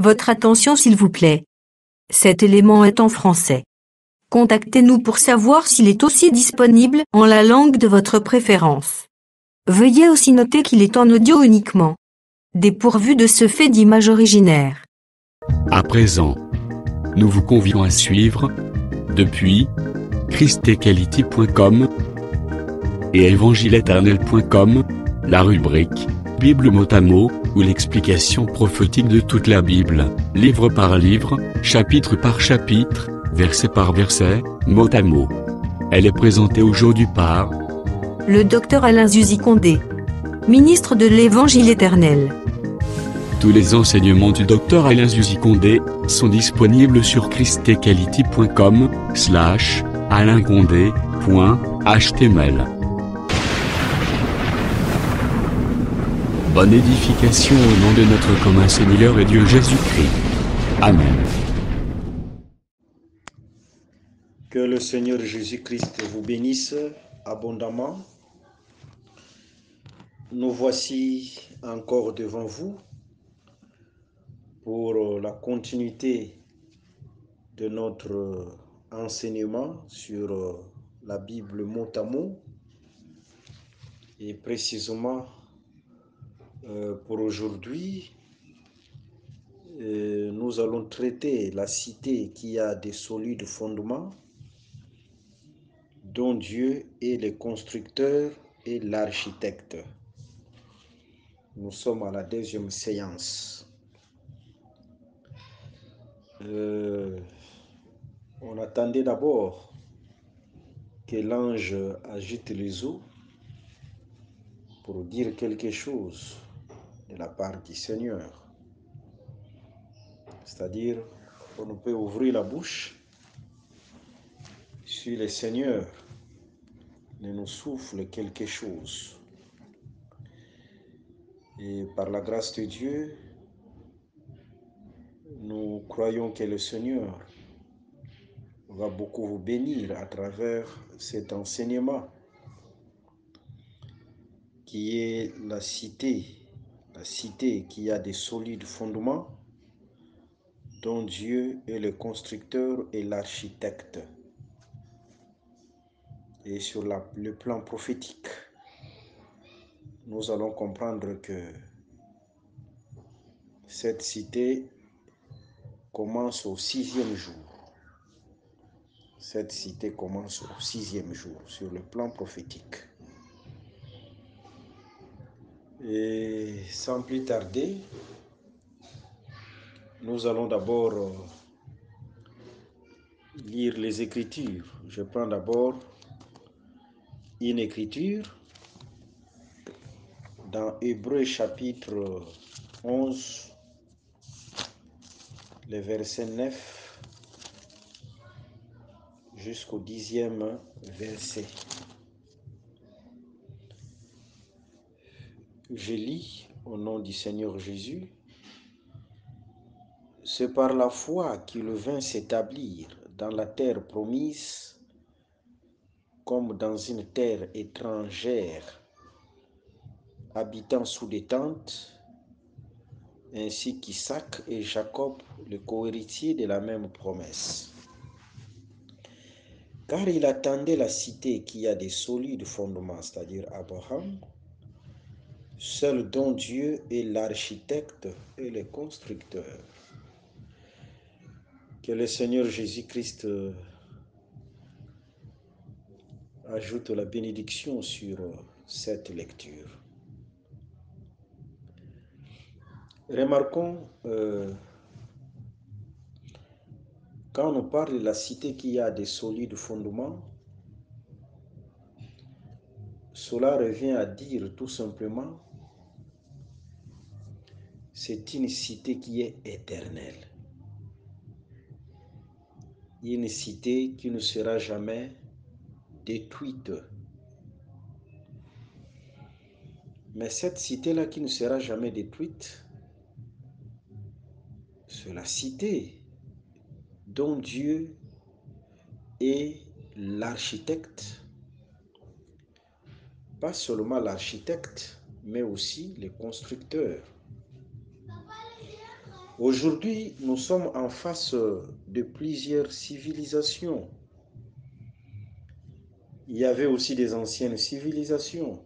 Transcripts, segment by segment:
Votre attention s'il vous plaît. Cet élément est en français. Contactez-nous pour savoir s'il est aussi disponible en la langue de votre préférence. Veuillez aussi noter qu'il est en audio uniquement. Dépourvu de ce fait d'image originaire. À présent, nous vous convions à suivre, depuis christequality.com et évangile-éternel.com, la rubrique Bible mot à mot, ou l'explication prophétique de toute la Bible, livre par livre, chapitre par chapitre, verset par verset, mot à mot. Elle est présentée aujourd'hui par le docteur Alain Zuzi Condé, ministre de l'Évangile éternel. Tous les enseignements du docteur Alain Zuzi Condé sont disponibles sur christequality.com/alaincondé.html. Bonne édification au nom de notre commun Seigneur et Dieu Jésus-Christ. Amen. Que le Seigneur Jésus-Christ vous bénisse abondamment. Nous voici encore devant vous pour la continuité de notre enseignement sur la Bible mot à mot. Et précisément pour aujourd'hui, nous allons traiter la cité qui a des solides fondements, dont Dieu est le constructeur et l'architecte. Nous sommes à la deuxième séance. On attendait d'abord que l'ange agite les eaux pour dire quelque chose de la part du Seigneur. C'est-à-dire, on peut ouvrir la bouche si le Seigneur ne nous souffle quelque chose. Et par la grâce de Dieu, nous croyons que le Seigneur va beaucoup vous bénir à travers cet enseignement qui est la cité qui a des solides fondements, dont Dieu est le constructeur et l'architecte. Et sur le plan prophétique, nous allons comprendre que cette cité commence au 6e jour. Cette cité commence au 6e jour sur le plan prophétique. Et sans plus tarder, nous allons d'abord lire les Écritures. Je prends d'abord une écriture dans Hébreux chapitre 11, le verset 9 jusqu'au 10e verset. Je lis au nom du Seigneur Jésus. C'est par la foi qu'il vint s'établir dans la terre promise, comme dans une terre étrangère, habitant sous des tentes, ainsi qu'Isaac et Jacob, le cohéritier de la même promesse. Car il attendait la cité qui a des solides fondements, c'est-à-dire Abraham, seul dont Dieu est l'architecte et le constructeur. Que le Seigneur Jésus-Christ ajoute la bénédiction sur cette lecture. Remarquons, quand on parle de la cité qui a des solides fondements, cela revient à dire tout simplement, c'est une cité qui est éternelle. Une cité qui ne sera jamais détruite. Mais cette cité-là qui ne sera jamais détruite, c'est la cité dont Dieu est l'architecte. Pas seulement l'architecte, mais aussi le constructeur. Aujourd'hui, nous sommes en face de plusieurs civilisations. Il y avait aussi des anciennes civilisations.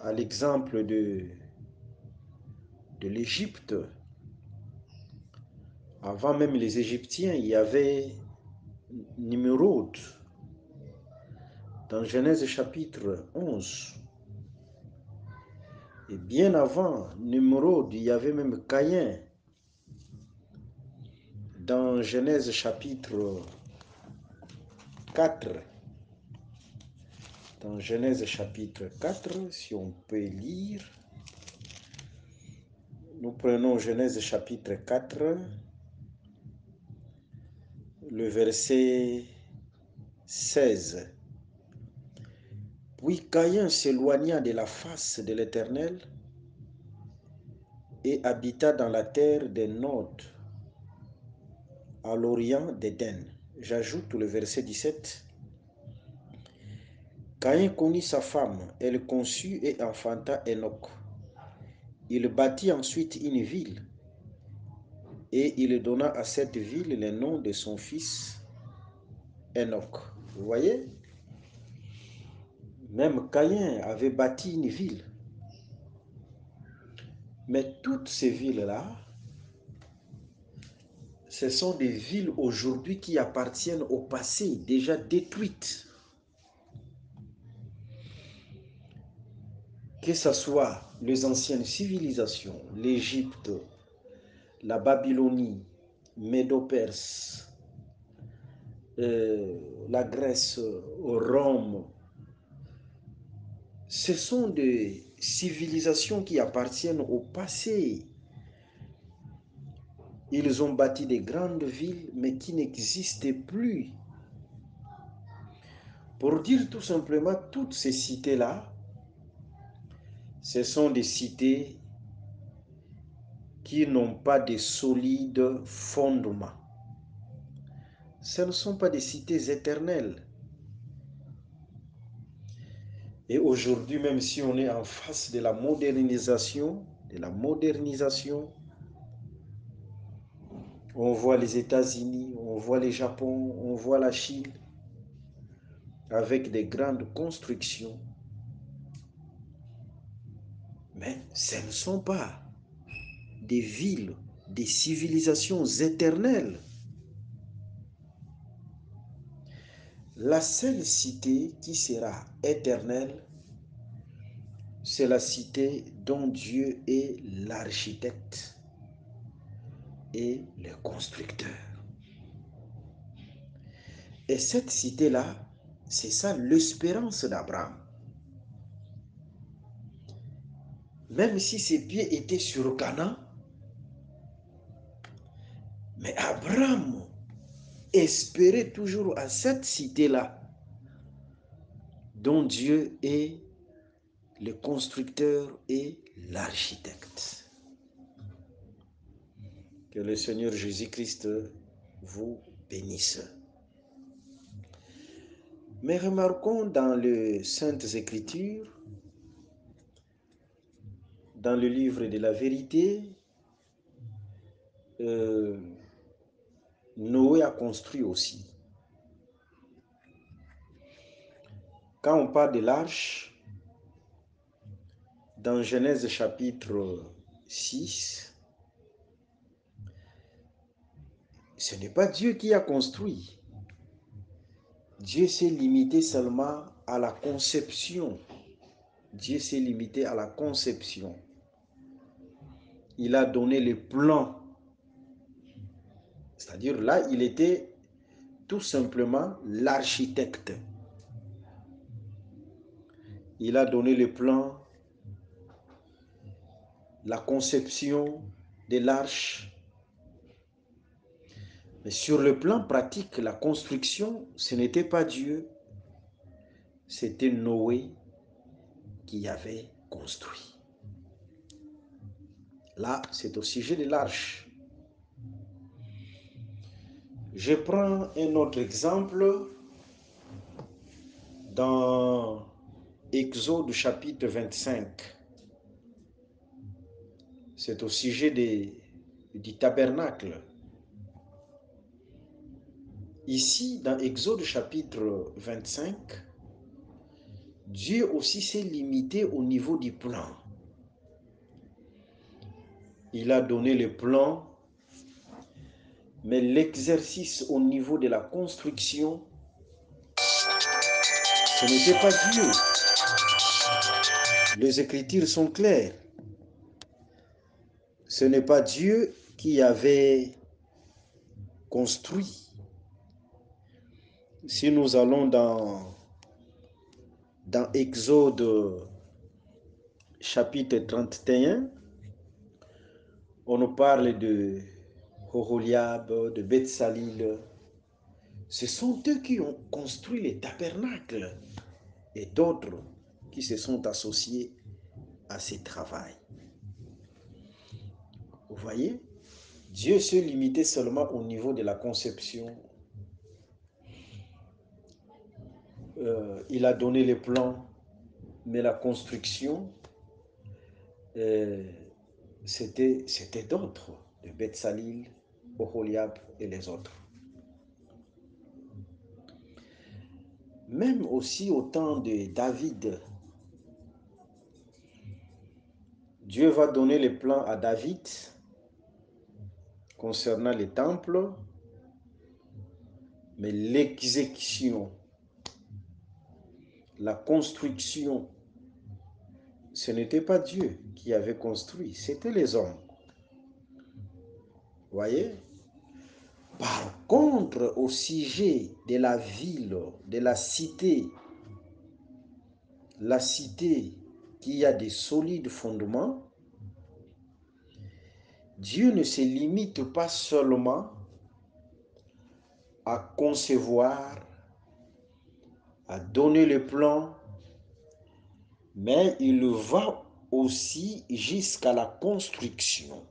À l'exemple de l'Égypte, avant même les Égyptiens, il y avait Nimrod. Dans Genèse chapitre 11. Et bien avant Nimrod, il y avait même Caïn. Dans Genèse chapitre 4. Dans Genèse chapitre 4, si on peut lire, nous prenons Genèse chapitre 4, le verset 16. Puis Caïn s'éloigna de la face de l'Éternel et habita dans la terre des Nod, à l'orient d'Éden. J'ajoute le verset 17. Caïn connut sa femme, elle conçut et enfanta Enoch. Il bâtit ensuite une ville et il donna à cette ville le nom de son fils Enoch. Vous voyez? Même Caïn avait bâti une ville. Mais toutes ces villes-là, ce sont des villes aujourd'hui qui appartiennent au passé, déjà détruites. Que ce soit les anciennes civilisations, l'Égypte, la Babylonie, Médo-Perse, la Grèce, Rome, ce sont des civilisations qui appartiennent au passé. Ils ont bâti des grandes villes, mais qui n'existaient plus. Pour dire tout simplement, toutes ces cités-là, ce sont des cités qui n'ont pas de solides fondements. Ce ne sont pas des cités éternelles. Et aujourd'hui, même si on est en face de la modernisation, on voit les États-Unis, on voit le Japon, on voit la Chine, avec des grandes constructions. Mais ce ne sont pas des villes, des civilisations éternelles. La seule cité qui sera éternelle, c'est la cité dont Dieu est l'architecte et le constructeur. Et cette cité-là, c'est ça l'espérance d'Abraham. Même si ses pieds étaient sur Canaan, mais Abraham espérait toujours à cette cité-là, dont Dieu est le constructeur et l'architecte. Que le Seigneur Jésus-Christ vous bénisse. Mais remarquons dans les Saintes Écritures, dans le livre de la vérité, Noé a construit aussi. Quand on parle de l'arche, dans Genèse chapitre 6, ce n'est pas Dieu qui a construit. Dieu s'est limité seulement à la conception. Dieu s'est limité à la conception. Il a donné le plan. C'est-à-dire là, il était tout simplement l'architecte. Il a donné le plan, la conception de l'arche. Mais sur le plan pratique, la construction, ce n'était pas Dieu, c'était Noé qui avait construit. Là, c'est au sujet de l'arche. Je prends un autre exemple dans Exode chapitre 25. C'est au sujet du tabernacle. Ici, dans Exode chapitre 25, Dieu aussi s'est limité au niveau du plan. Il a donné le plan, mais l'exercice au niveau de la construction, ce n'était pas Dieu. Les Écritures sont claires. Ce n'est pas Dieu qui avait construit. Si nous allons dans Exode chapitre 31, on nous parle de Oholiab, de Beth-Salil. Ce sont eux qui ont construit les tabernacles et d'autres qui se sont associés à ce travail. Vous voyez, Dieu se limitait seulement au niveau de la conception. Il a donné les plans, mais la construction, c'était d'autres, de Beth-Salil, Oholiab et les autres. Même aussi au temps de David, Dieu va donner les plans à David concernant les temples, mais l'exécution, la construction, ce n'était pas Dieu qui avait construit, c'était les hommes. Vous voyez? Par contre, au sujet de la ville, de la cité qui a des solides fondements, Dieu ne se limite pas seulement à concevoir, à donner le plan, mais il va aussi jusqu'à la construction.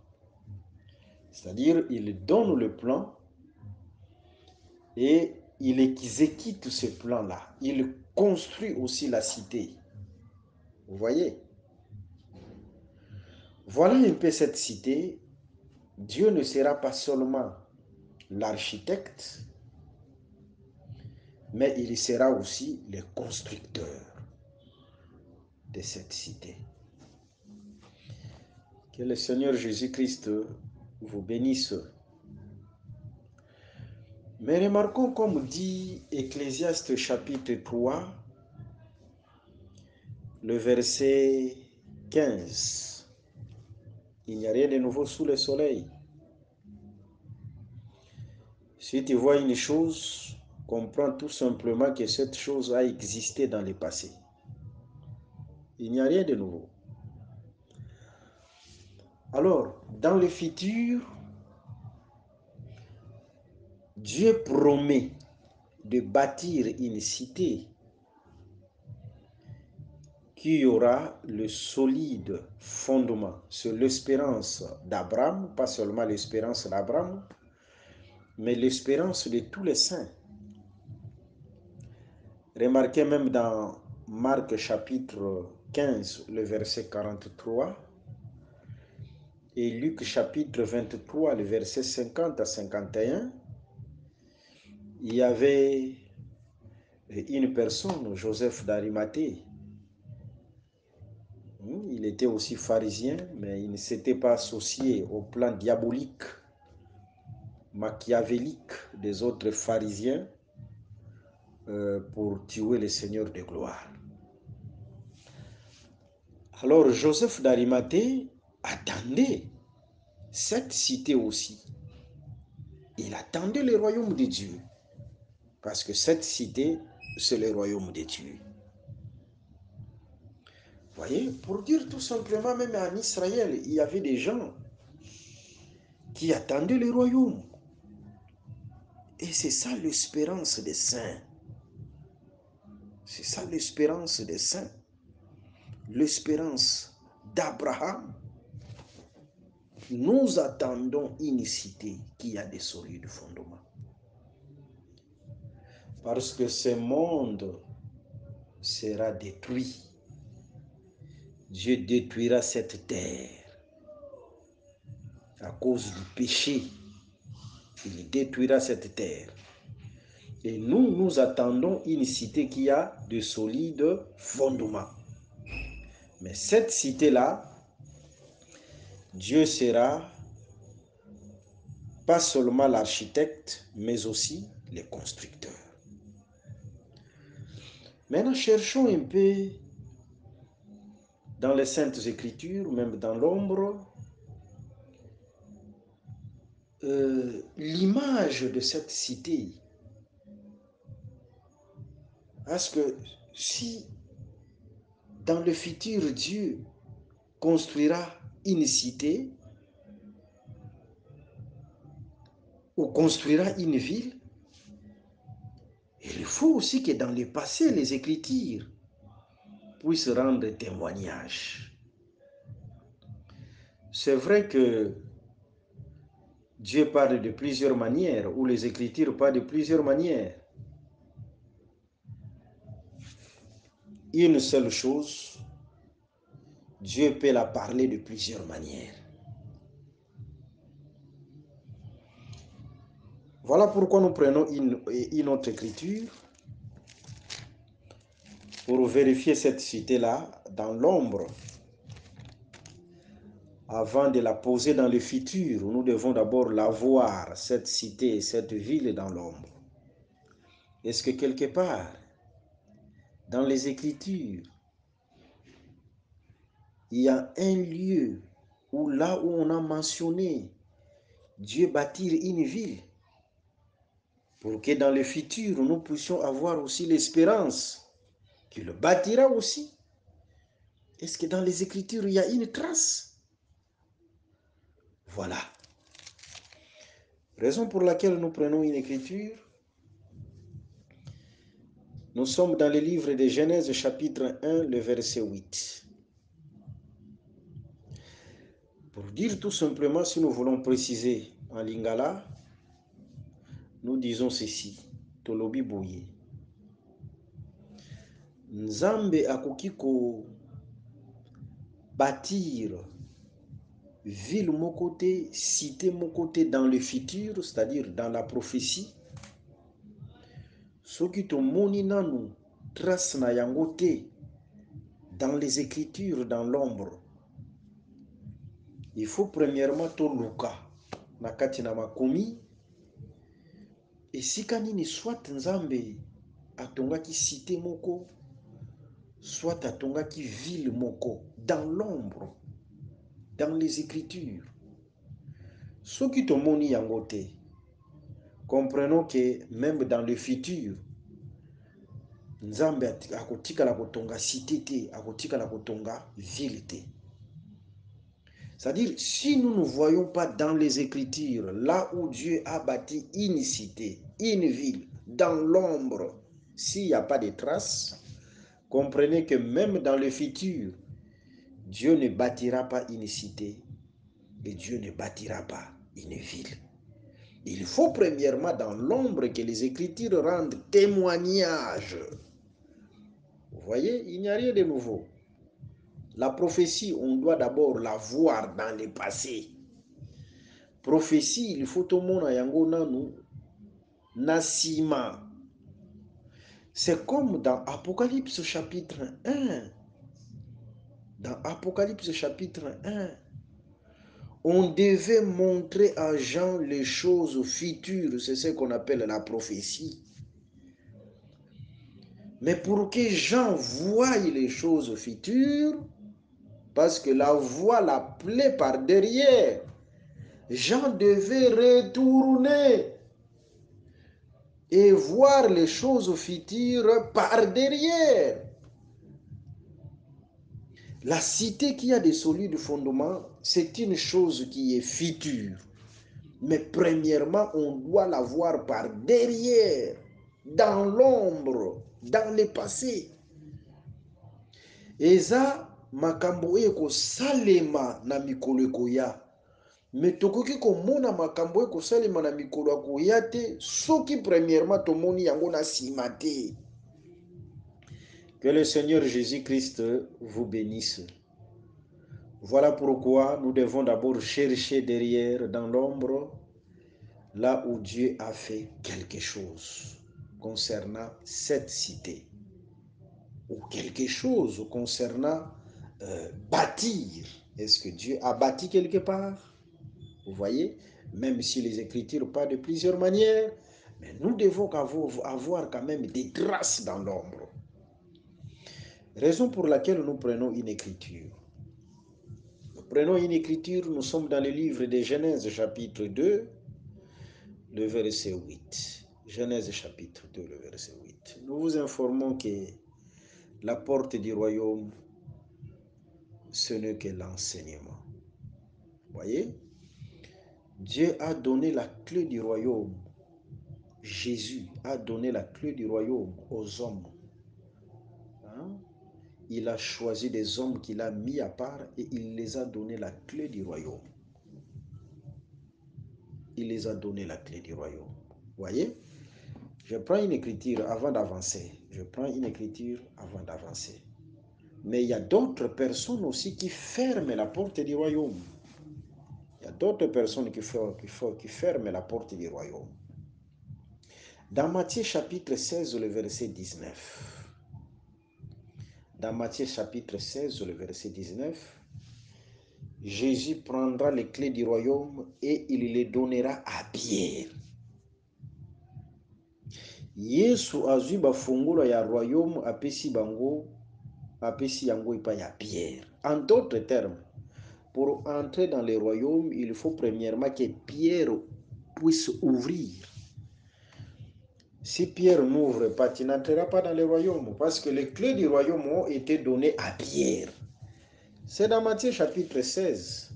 C'est-à-dire, il donne le plan et il exécute ce plan-là. Il construit aussi la cité. Vous voyez? Voilà un peu cette cité. Dieu ne sera pas seulement l'architecte, mais il sera aussi le constructeur de cette cité. Que le Seigneur Jésus-Christ vous bénisse. Mais remarquons, comme dit Ecclésiaste chapitre 3, le verset 15, il n'y a rien de nouveau sous le soleil. Si tu vois une chose, comprends tout simplement que cette chose a existé dans le passé. Il n'y a rien de nouveau. Alors, dans le futur, Dieu promet de bâtir une cité qui aura le solide fondement sur l'espérance d'Abraham, pas seulement l'espérance d'Abraham, mais l'espérance de tous les saints. Remarquez même dans Marc chapitre 15, le verset 43, et Luc chapitre 23, le verset 50 à 51, il y avait une personne, Joseph d'Arimathée. Il était aussi pharisien, mais il ne s'était pas associé au plan diabolique, machiavélique des autres pharisiens pour tuer le Seigneur de gloire. Alors Joseph d'Arimathée attendait cette cité aussi. Il attendait le royaume de Dieu, parce que cette cité, c'est le royaume de Dieu. Vous voyez, pour dire tout simplement, même en Israël, il y avait des gens qui attendaient le royaume. Et c'est ça l'espérance des saints. C'est ça l'espérance des saints. L'espérance d'Abraham. Nous attendons une cité qui a des solides fondements. Parce que ce monde sera détruit. Dieu détruira cette terre. à cause du péché. Il détruira cette terre. Et nous attendons une cité qui a de solides fondements. Mais cette cité-là, Dieu sera pas seulement l'architecte, mais aussi le constructeur. Maintenant, cherchons un peu dans les Saintes Écritures, même dans l'ombre, l'image de cette cité. Parce que si dans le futur Dieu construira une cité ou construira une ville, il faut aussi que dans le passé, les Écritures puissent rendre témoignage. C'est vrai que Dieu parle de plusieurs manières, ou les Écritures parlent de plusieurs manières. Une seule chose, Dieu peut la parler de plusieurs manières. Voilà pourquoi nous prenons une autre écriture pour vérifier cette cité-là dans l'ombre. Avant de la poser dans le futur, nous devons d'abord la voir, cette cité, cette ville dans l'ombre. Est-ce que quelque part, dans les Écritures, il y a un lieu où là où on a mentionné Dieu bâtir une ville, pour que dans le futur, nous puissions avoir aussi l'espérance qu'il le bâtira aussi? Est-ce que dans les Écritures, il y a une trace? Voilà. Raison pour laquelle nous prenons une écriture. Nous sommes dans le livre de Genèse, chapitre 1, le verset 8. Pour dire tout simplement, si nous voulons préciser en lingala, nous disons ceci. Tolobi boye. Nzambe akoki ko bâtir ville mon côté, cité mon côté dans le futur, c'est-à-dire dans la prophétie. Soki tomoni nanu trace na yango te dans les Écritures, dans l'ombre. Il faut premièrement toluka na kati na makomi esika nini soit Nzambe atongaki cité moko, soit atongaki ville moko dans l'ombre, dans les Écritures. Soki tomoni yango te, comprenons que même dans le futur, Nzambe akotikala kotonga cité te, akotikala kotonga ville te. C'est-à-dire, si nous ne voyons pas dans les Écritures, là où Dieu a bâti une cité, une ville, dans l'ombre, s'il n'y a pas de traces, comprenez que même dans le futur, Dieu ne bâtira pas une cité et Dieu ne bâtira pas une ville. Il faut premièrement dans l'ombre que les Écritures rendent témoignage. Vous voyez, il n'y a rien de nouveau. La prophétie, on doit d'abord la voir dans le passé. Prophétie, il faut tout le monde yango nanu nasima. C'est comme dans Apocalypse chapitre 1. Dans Apocalypse chapitre 1, on devait montrer à Jean les choses futures. C'est ce qu'on appelle la prophétie. Mais pour que Jean voie les choses futures, parce que la voie l'appelait par derrière, Jean devait retourner et voir les choses futures par derrière. La cité qui a des solides fondements, c'est une chose qui est future. Mais premièrement, on doit la voir par derrière, dans l'ombre, dans le passé. Eza makambo eko salema na mikolo ekoya. Mais tokoki komona makambo eko salema na mikolo akoya te, soki premièrement tomoni yango na sima te. Que le Seigneur Jésus-Christ vous bénisse. Voilà pourquoi nous devons d'abord chercher derrière, dans l'ombre, là où Dieu a fait quelque chose concernant cette cité, ou quelque chose concernant bâtir. Est-ce que Dieu a bâti quelque part? Vous voyez, même si les Écritures parlent de plusieurs manières, mais nous devons avoir quand même des traces dans l'ombre. Raison pour laquelle nous prenons une écriture. Nous prenons une écriture, nous sommes dans le livre de Genèse chapitre 2, le verset 8. Genèse chapitre 2, le verset 8. Nous vous informons que la porte du royaume, ce n'est que l'enseignement. Voyez, Dieu a donné la clé du royaume. Jésus a donné la clé du royaume aux hommes. Hein? Il a choisi des hommes qu'il a mis à part et il les a donné la clé du royaume. Il les a donné la clé du royaume. Voyez, je prends une écriture avant d'avancer. Mais il y a d'autres personnes aussi qui ferment la porte du royaume. Il y a d'autres personnes qui ferment la porte du royaume. Dans Matthieu chapitre 16, le verset 19. Dans Matthieu chapitre 16, le verset 19, Jésus prendra les clés du royaume et il les donnera à Pierre. Yesu azwi bafungulo ya royaume apesi yango epai ya Pierre. En d'autres termes, pour entrer dans le royaume, il faut premièrement que Pierre puisse ouvrir. Si Pierre n'ouvre pas, tu n'entreras pas dans le royaume parce que les clés du royaume ont été données à Pierre. C'est dans Matthieu chapitre 16,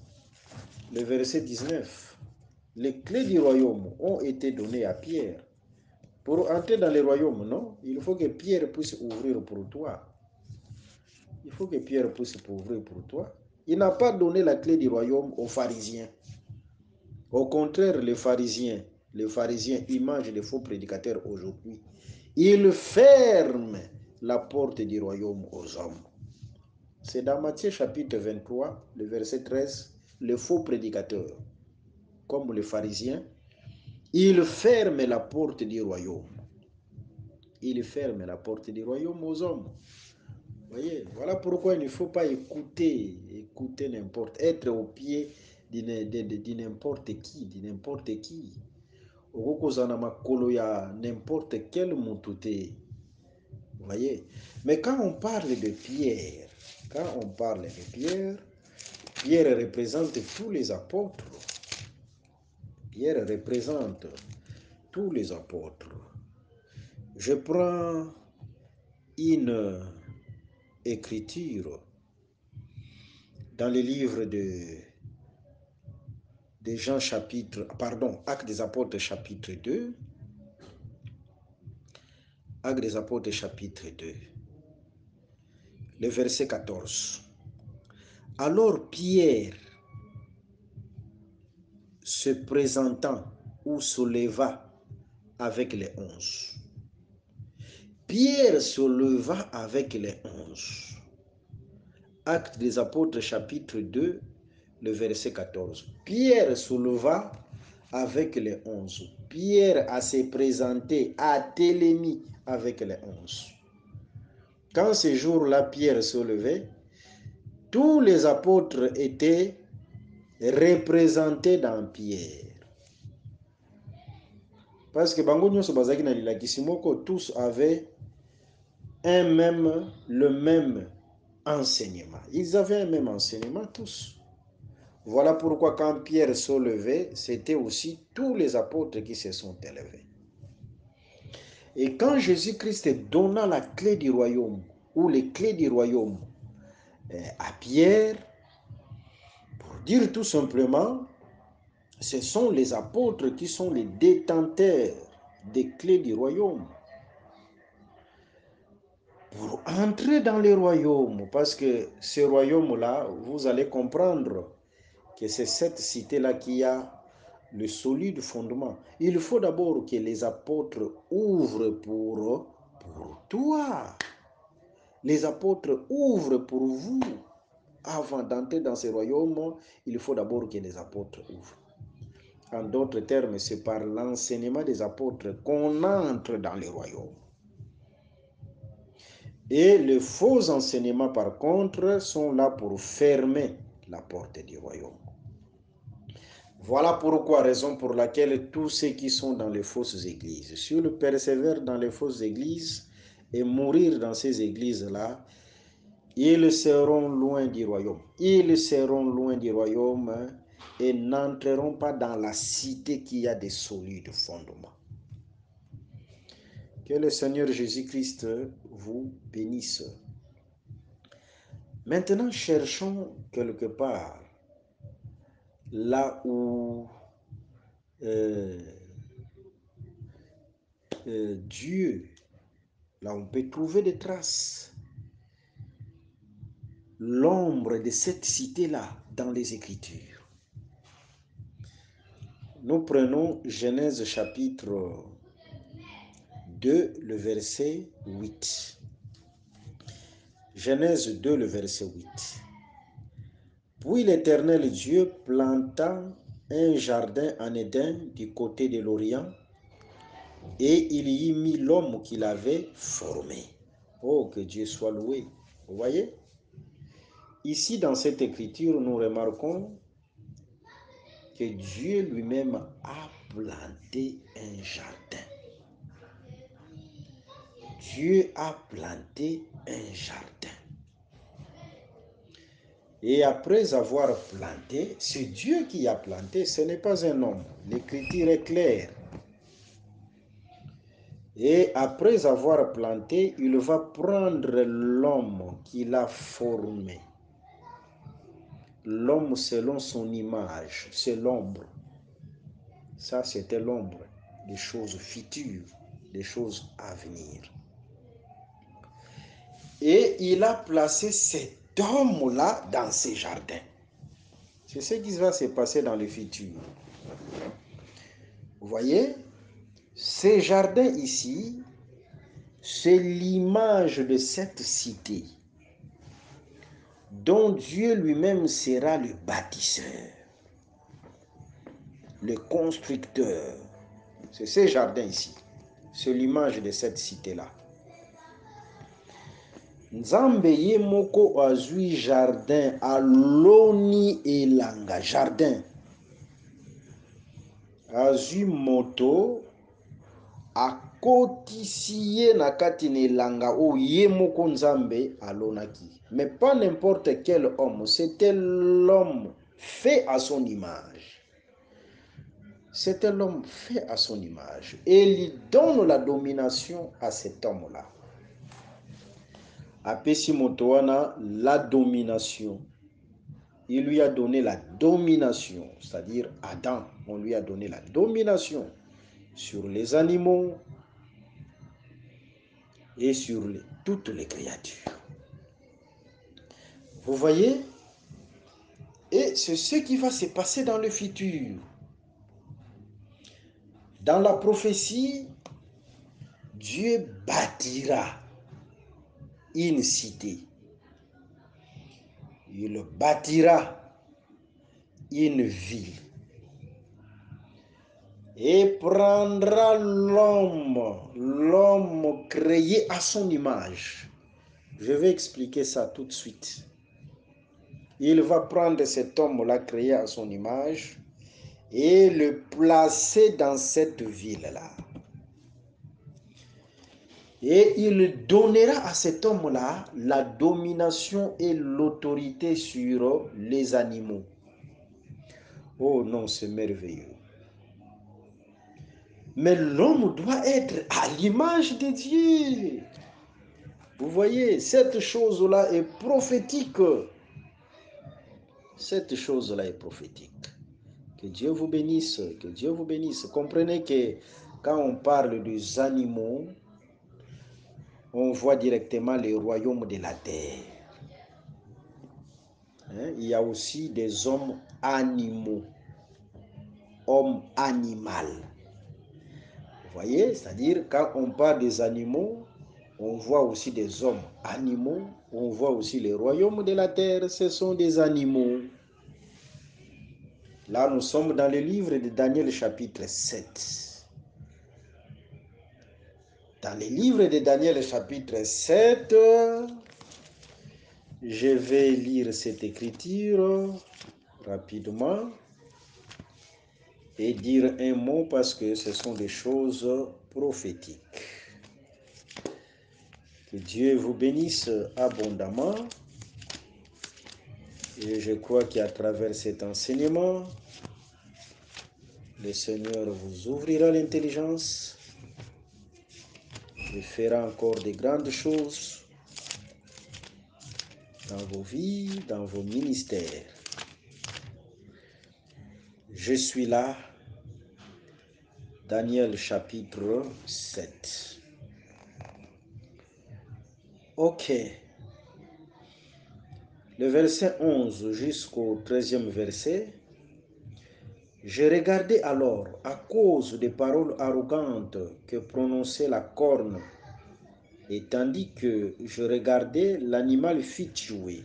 le verset 19. Les clés du royaume ont été données à Pierre. Pour entrer dans le royaume, non, il faut que Pierre puisse ouvrir pour toi. Il faut que Pierre puisse ouvrir pour toi. Il n'a pas donné la clé du royaume aux pharisiens. Au contraire, les pharisiens, image des faux prédicateurs aujourd'hui, ils ferment la porte du royaume aux hommes. C'est dans Matthieu chapitre 23, le verset 13, les faux prédicateurs, comme les pharisiens, ils ferment la porte du royaume. Ils ferment la porte du royaume aux hommes. Voyez, voilà pourquoi il ne faut pas écouter n'importe, être au pied de n'importe qui. Okozana makolo ya n'importe quel mutute. Voyez, mais quand on parle de Pierre, Pierre représente tous les apôtres. Pierre représente tous les apôtres. Je prends une écriture dans le livre de Jean Actes des Apôtres chapitre 2. Actes des Apôtres chapitre 2. Le verset 14. Alors Pierre, se présentant ou se leva avec les 11. Pierre se leva avec les 11. Actes des Apôtres chapitre 2, le verset 14. Pierre se leva avec les 11. Pierre a se présenté à Télémie avec les 11. Quand ce jour-là, Pierre se levait, tous les apôtres étaient représentés dans Pierre. Parce que bango nyonso bazaki na lilakisi moko, tous avaient le même enseignement. Ils avaient un même enseignement tous. Voilà pourquoi quand Pierre se levait, c'était aussi tous les apôtres qui se sont élevés. Et quand Jésus-Christ donna la clé du royaume, ou les clés du royaume à Pierre, pour dire tout simplement, ce sont les apôtres qui sont les détenteurs des clés du royaume. Pour entrer dans le royaume, parce que ce royaume-là, vous allez comprendre que c'est cette cité-là qui a le solide fondement. Il faut d'abord que les apôtres ouvrent pour toi. Les apôtres ouvrent pour vous. avant d'entrer dans ces royaumes, il faut d'abord que les apôtres ouvrent. En d'autres termes, c'est par l'enseignement des apôtres qu'on entre dans les royaumes. Et les faux enseignements, par contre, sont là pour fermer la porte du royaume. Voilà pourquoi, raison pour laquelle tous ceux qui sont dans les fausses églises, s'ils persévèrent dans les fausses églises et mourir dans ces églises-là, ils seront loin du royaume. Ils seront loin du royaume et n'entreront pas dans la cité qui a des solides fondements. Que le Seigneur Jésus-Christ vous bénisse. Maintenant, cherchons quelque part là où Dieu, là on peut trouver des traces, l'ombre de cette cité-là dans les Écritures. Nous prenons Genèse chapitre 2, le verset 8. Genèse 2, le verset 8. Puis l'Éternel Dieu planta un jardin en Éden du côté de l'Orient, et il y mit l'homme qu'il avait formé. Oh, que Dieu soit loué. Vous voyez? Ici, dans cette écriture, nous remarquons que Dieu lui-même a planté un jardin. Dieu a planté un jardin. Et après avoir planté, c'est Dieu qui a planté, ce n'est pas un homme. L'écriture est claire. Et après avoir planté, il va prendre l'homme qu'il a formé. L'homme selon son image, c'est l'ombre. Ça, c'était l'ombre des choses futures, des choses à venir. Et il a placé cet homme-là dans ses jardins. C'est ce qui va se passer dans le futur. Vous voyez, ces jardins ici, c'est l'image de cette cité dont Dieu lui-même sera le bâtisseur, le constructeur. C'est ces jardins ici. C'est l'image de cette cité-là. Nzambe ye moko azui jardin aloni elanga jardin. Azui moto akotisi ye na kati na elanga o ye moko Nzambe alonaki. Mais pas n'importe quel homme, c'était l'homme fait à son image. C'était l'homme fait à son image. Et il donne la domination à cet homme-là. Apesi motoana la domination. Il lui a donné la domination, c'est-à-dire Adam, on lui a donné la domination sur les animaux et sur toutes les créatures. Vous voyez? Et c'est ce qui va se passer dans le futur. Dans la prophétie, Dieu bâtira une cité. Il bâtira une ville. Et prendra l'homme créé à son image. Je vais expliquer ça tout de suite. Il va prendre cet homme-là créé à son image et le placer dans cette ville-là. Et il donnera à cet homme-là la domination et l'autorité sur les animaux. Oh non, c'est merveilleux. Mais l'homme doit être à l'image de Dieu. Vous voyez, cette chose-là est prophétique. Cette chose-là est prophétique. Que Dieu vous bénisse, que Dieu vous bénisse. Comprenez que quand on parle des animaux, on voit directement les royaumes de la terre. Il y a aussi des hommes animaux, hommes animal. Vous voyez, c'est-à-dire quand on parle des animaux, on voit aussi des hommes animaux On voit aussi les royaumes de la terre, ce sont des animaux. Là, nous sommes dans le livre de Daniel chapitre 7. Dans le livre de Daniel chapitre 7, je vais lire cette écriture rapidement et dire un mot parce que ce sont des choses prophétiques. Que Dieu vous bénisse abondamment. Et je crois qu'à travers cet enseignement, le Seigneur vous ouvrira l'intelligence et fera encore de grandes choses dans vos vies, dans vos ministères. Je suis là, Daniel chapitre 7. Ok. Le verset 11 jusqu'au 13e verset. Je regardais alors, à cause des paroles arrogantes que prononçait la corne, et tandis que je regardais, l'animal fit tuer,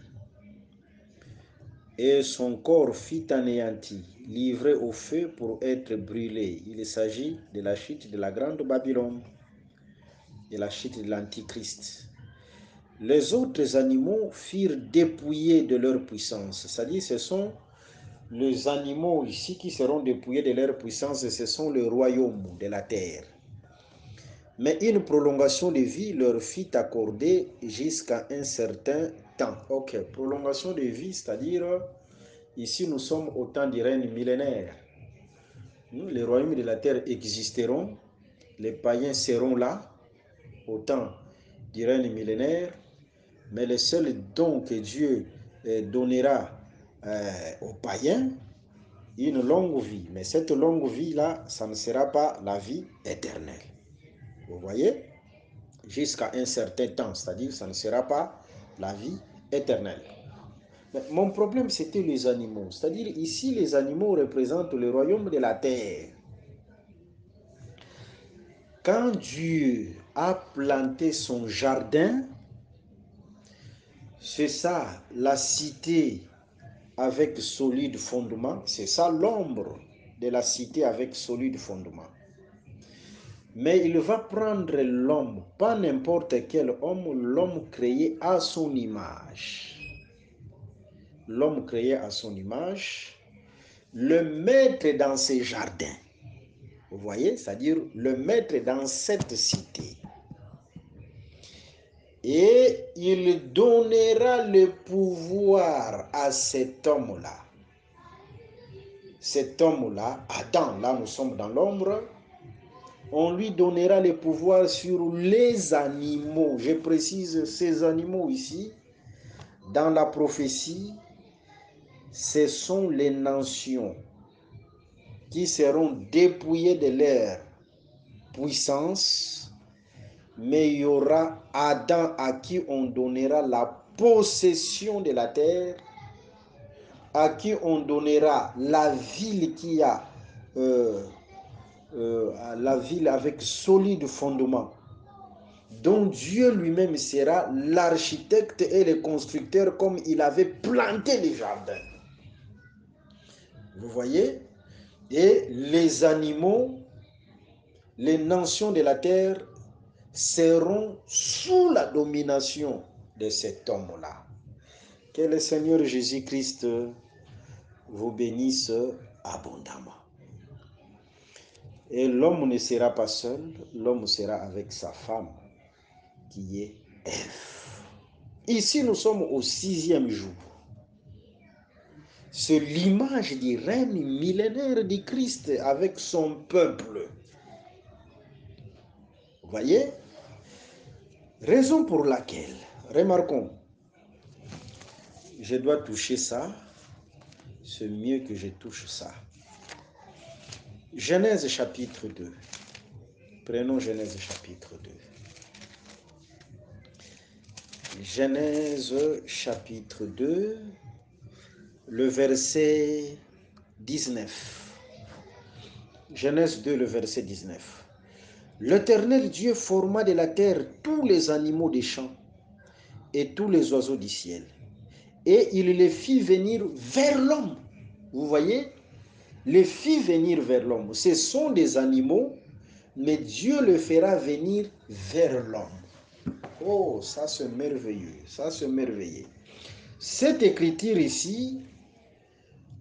et son corps fit anéanti, livré au feu pour être brûlé. Il s'agit de la chute de la grande Babylone, de la chute de l'Antichrist. Les autres animaux furent dépouillés de leur puissance, c'est-à-dire ce sont les animaux ici qui seront dépouillés de leur puissance, ce sont le royaume de la terre. Mais une prolongation de vie leur fut accordée jusqu'à un certain temps. Ok, prolongation de vie, c'est-à-dire, ici nous sommes au temps du règne millénaire. Les royaumes de la terre existeront, les païens seront là, au temps du règne millénaire, mais le seul don que Dieu donnera aux païens, une longue vie. Mais cette longue vie-là, ça ne sera pas la vie éternelle. Vous voyez? Jusqu'à un certain temps, c'est-à-dire ça ne sera pas la vie éternelle. Mais mon problème, c'était les animaux. C'est-à-dire ici, les animaux représentent le royaume de la terre. Quand Dieu a planté son jardin, c'est ça, la cité avec solide fondement, c'est ça l'ombre de la cité avec solide fondement. Mais il va prendre l'homme, pas n'importe quel homme, l'homme créé à son image. L'homme créé à son image, le mettre dans ses jardins. Vous voyez, c'est-à-dire le mettre dans cette cité. Et il donnera le pouvoir à cet homme-là. Cet homme-là, Adam, là nous sommes dans l'ombre, on lui donnera le pouvoir sur les animaux. Je précise ces animaux ici. Dans la prophétie, ce sont les nations qui seront dépouillées de leur puissance, mais il y aura Adam à qui on donnera la possession de la terre, à qui on donnera la ville qui a la ville avec solide fondement, dont Dieu lui-même sera l'architecte et le constructeur comme il avait planté les jardins. Vous voyez? Et les animaux, les nations de la terre seront sous la domination de cet homme-là. Que le Seigneur Jésus-Christ vous bénisse abondamment. Et l'homme ne sera pas seul, l'homme sera avec sa femme, qui est Ève. Ici, nous sommes au 6e jour. C'est l'image du règne millénaire du Christ avec son peuple. Vous voyez? Raison pour laquelle, remarquons, je dois toucher ça, c'est mieux que je touche ça. Genèse chapitre 2. Prenons Genèse chapitre 2. Genèse chapitre 2, le verset 19. Genèse 2, le verset 19. L'Éternel Dieu forma de la terre tous les animaux des champs et tous les oiseaux du ciel. Et il les fit venir vers l'homme. Vous voyez, les fit venir vers l'homme. Ce sont des animaux, mais Dieu le fera venir vers l'homme. Oh, ça c'est merveilleux, ça c'est merveilleux. Cette écriture ici,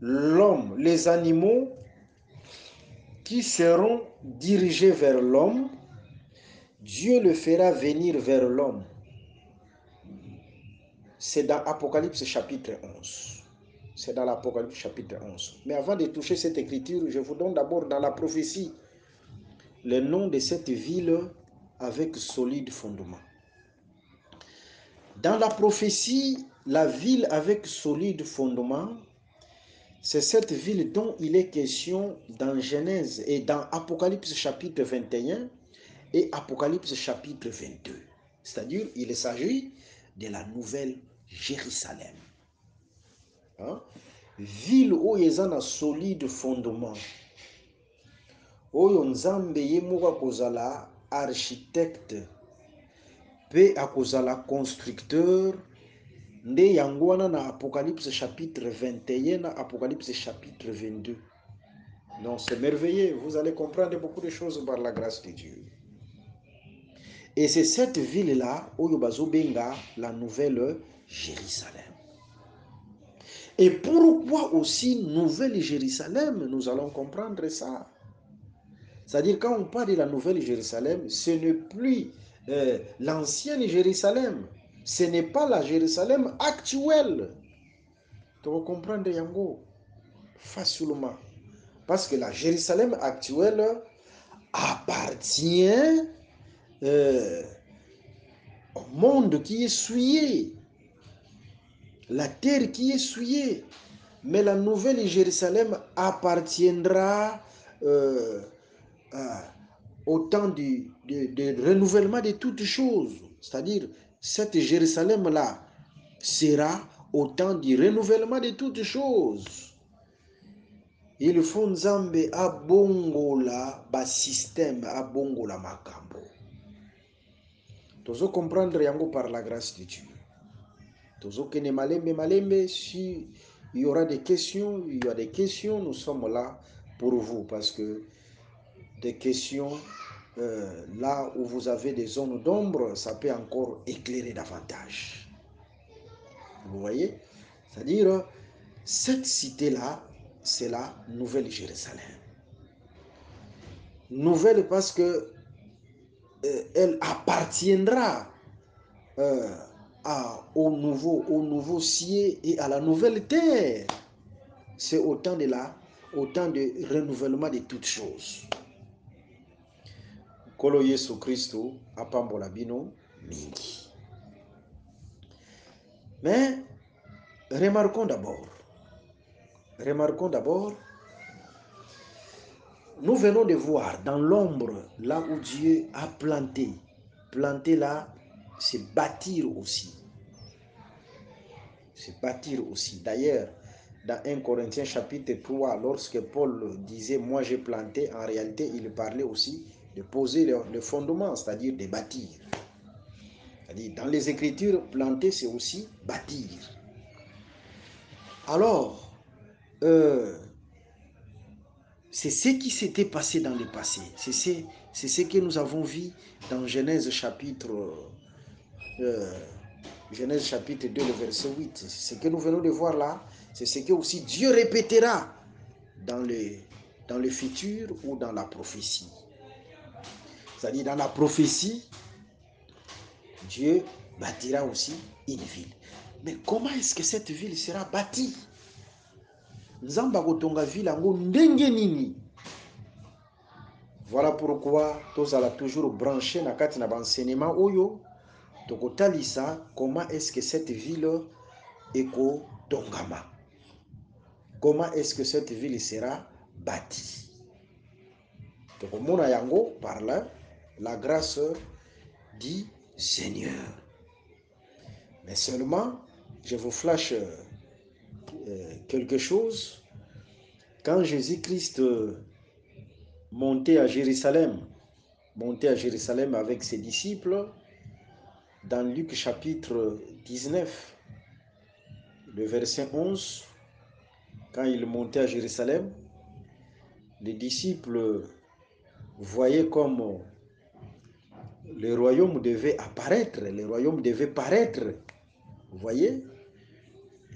l'homme, les animaux qui seront dirigés vers l'homme, Dieu le fera venir vers l'homme. C'est dans Apocalypse chapitre 11. C'est dans l'Apocalypse chapitre 11. Mais avant de toucher cette écriture, je vous donne d'abord dans la prophétie le nom de cette ville avec solide fondement. Dans la prophétie, la ville avec solide fondement, c'est cette ville dont il est question dans Genèse et dans Apocalypse chapitre 21 et Apocalypse chapitre 22. C'est-à-dire, il s'agit de la nouvelle Jérusalem. Hein? Ville où il y a un solide fondement. Oyo nzambe ye moko akozala architecte pe akozala constructeur nde yango wana na Apocalypse chapitre 21 na Apocalypse chapitre 22. Donc c'est merveilleux, vous allez comprendre beaucoup de choses par la grâce de Dieu. Et c'est cette ville-là, oyo bazobenga la nouvelle Jérusalem. Et pourquoi aussi nouvelle Jérusalem? Nous allons comprendre ça. C'est-à-dire quand on parle de la nouvelle Jérusalem, ce n'est plus l'ancienne Jérusalem. Ce n'est pas la Jérusalem actuelle. Tu vas comprendre yango facilement. Parce que la Jérusalem actuelle appartient au monde qui est souillé. La terre qui est souillée. Mais la nouvelle Jérusalem appartiendra au temps du renouvellement de toutes choses. C'est-à-dire, cette Jérusalem-là sera au temps du renouvellement de toutes choses. Il faut nzambe abongola ba système, abongola makambo. Tozo comprendre yango par la grâce de Dieu. Tozo kene malembe, si il y aura des questions, il y a des questions, nous sommes là pour vous parce que des questions là où vous avez des zones d'ombre, ça peut encore éclairer davantage. Vous voyez? C'est-à-dire, cette cité-là, c'est la Nouvelle Jérusalem. Nouvelle parce que elle appartiendra au nouveau ciel et à la nouvelle terre. C'est autant de renouvellement de toutes choses. Kolo Yesu Christo apambola bino mingi. Mais remarquons d'abord, nous venons de voir dans l'ombre, là où Dieu a planté. Planter là, c'est bâtir aussi. C'est bâtir aussi. D'ailleurs, dans 1 Corinthiens chapitre 3, lorsque Paul disait « moi j'ai planté », en réalité, il parlait aussi de poser le fondement, c'est-à-dire de bâtir. C'est-à-dire, dans les Écritures, planter, c'est aussi bâtir. Alors, c'est ce qui s'était passé dans le passé. C'est ce que nous avons vu dans Genèse chapitre 2, le verset 8. C'est ce que nous venons de voir là. C'est ce que aussi Dieu répétera dans le futur ou dans la prophétie. C'est-à-dire dans la prophétie, Dieu bâtira aussi une ville. Mais comment est-ce que cette ville sera bâtie? Nzamba kotonga ville yango ndenge nini? Voilà pourquoi tozala toujours branché na kati na enseignement oyo tokotalisa comment est-ce que cette ville ekotongama. Comment est-ce que cette ville sera bâtie? Tokomona yango par la grâce du Seigneur. Mais seulement, je vous flash quelque chose. Quand Jésus-Christ montait à Jérusalem avec ses disciples, dans Luc chapitre 19, le verset 11, quand il montait à Jérusalem, les disciples voyaient comme le royaume devait apparaître, le royaume devait paraître. Vous voyez?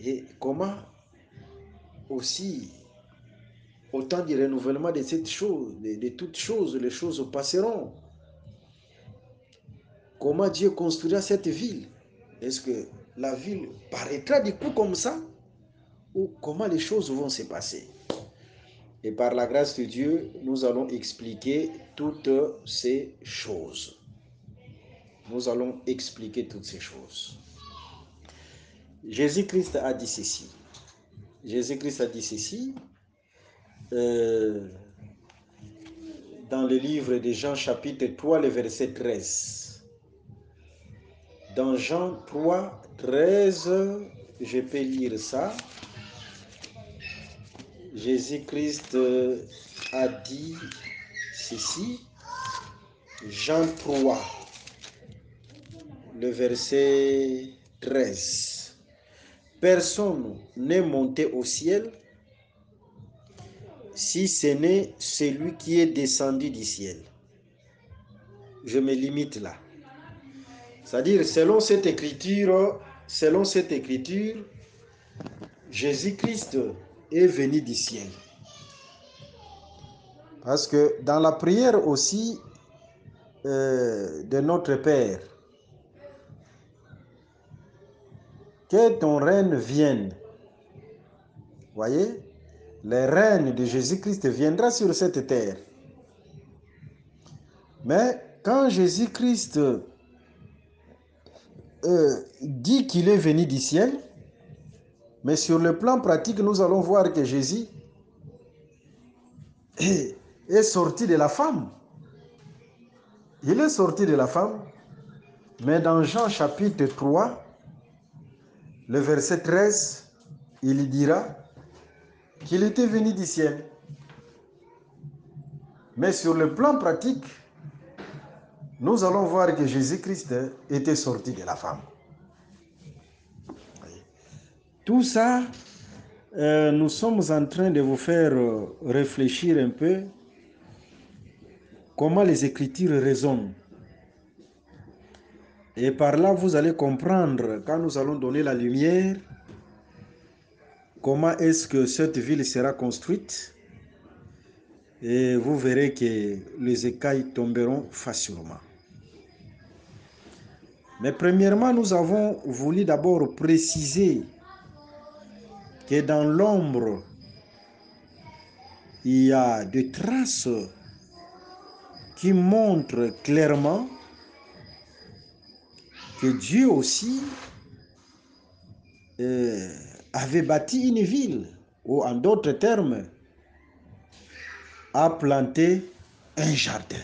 Et comment aussi, au temps du renouvellement de cette chose, de toutes choses, les choses passeront. Comment Dieu construira cette ville? Est-ce que la ville paraîtra du coup comme ça? Ou comment les choses vont se passer? Et par la grâce de Dieu, nous allons expliquer toutes ces choses. Nous allons expliquer toutes ces choses. Jésus-Christ a dit ceci. Jésus-Christ a dit ceci dans le livre de Jean chapitre 3, le verset 13. Dans Jean 3, 13, je peux lire ça. Jésus-Christ a dit ceci. Jean 3, le verset 13. Personne n'est monté au ciel si ce n'est celui qui est descendu du ciel. Je me limite là. C'est-à-dire, selon cette écriture, Jésus-Christ est venu du ciel. Parce que dans la prière aussi de notre Père, que ton règne vienne. Voyez, le règne de Jésus-Christ viendra sur cette terre. Mais quand Jésus-Christ dit qu'il est venu du ciel, mais sur le plan pratique, nous allons voir que Jésus est sorti de la femme. Il est sorti de la femme, mais dans Jean chapitre 3, le verset 13, il dira qu'il était venu du ciel. Mais sur le plan pratique, nous allons voir que Jésus-Christ était sorti de la femme. Tout ça, nous sommes en train de vous faire réfléchir un peu comment les Écritures résonnent. Et par là, vous allez comprendre, quand nous allons donner la lumière, comment est-ce que cette ville sera construite. Et vous verrez que les écailles tomberont facilement. Mais premièrement, nous avons voulu d'abord préciser que dans l'ombre, il y a des traces qui montrent clairement que Dieu aussi avait bâti une ville, ou en d'autres termes, a planté un jardin.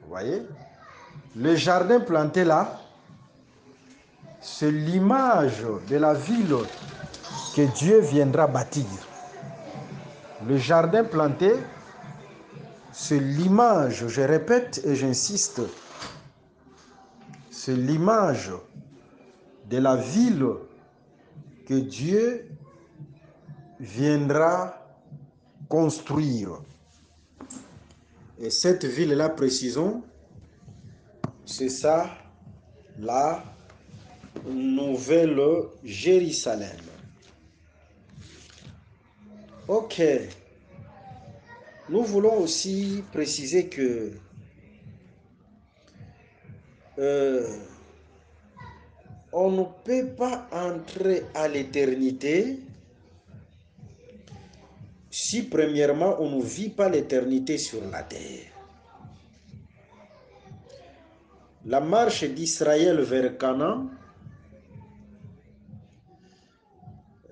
Vous voyez? Le jardin planté là, c'est l'image de la ville que Dieu viendra bâtir. Le jardin planté, c'est l'image, je répète et j'insiste, c'est l'image de la ville que Dieu viendra construire. Et cette ville-là, précisons, c'est ça, la Nouvelle Jérusalem. Ok. Nous voulons aussi préciser que on ne peut pas entrer à l'éternité si premièrement on ne vit pas l'éternité sur la terre. La marche d'Israël vers Canaan,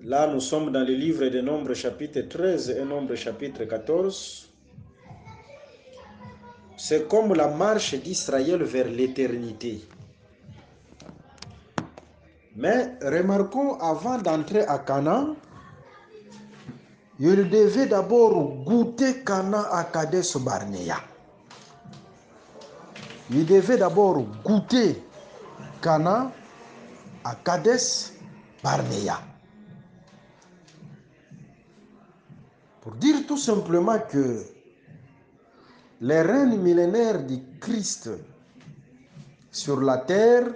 là nous sommes dans le livre de Nombres chapitre 13 et Nombres chapitre 14, c'est comme la marche d'Israël vers l'éternité. Mais remarquons, avant d'entrer à Canaan, il devait d'abord goûter Canaan à Kadesh Barnéa. Il devait d'abord goûter Cana à Kadès Barnéa. Pour dire tout simplement que les règnes millénaires du Christ sur la terre,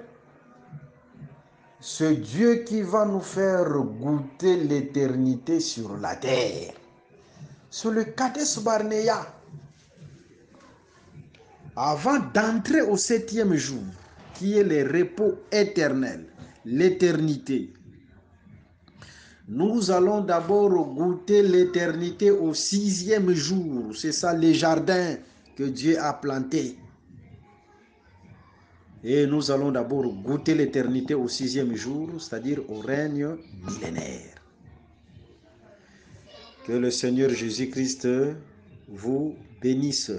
ce Dieu qui va nous faire goûter l'éternité sur la terre, c'est le Kadès Barnéa. Avant d'entrer au 7e jour, qui est le repos éternel, l'éternité, nous allons d'abord goûter l'éternité au 6e jour. C'est ça les jardins que Dieu a plantés. Et nous allons d'abord goûter l'éternité au 6e jour, c'est-à-dire au règne millénaire. Que le Seigneur Jésus-Christ vous bénisse.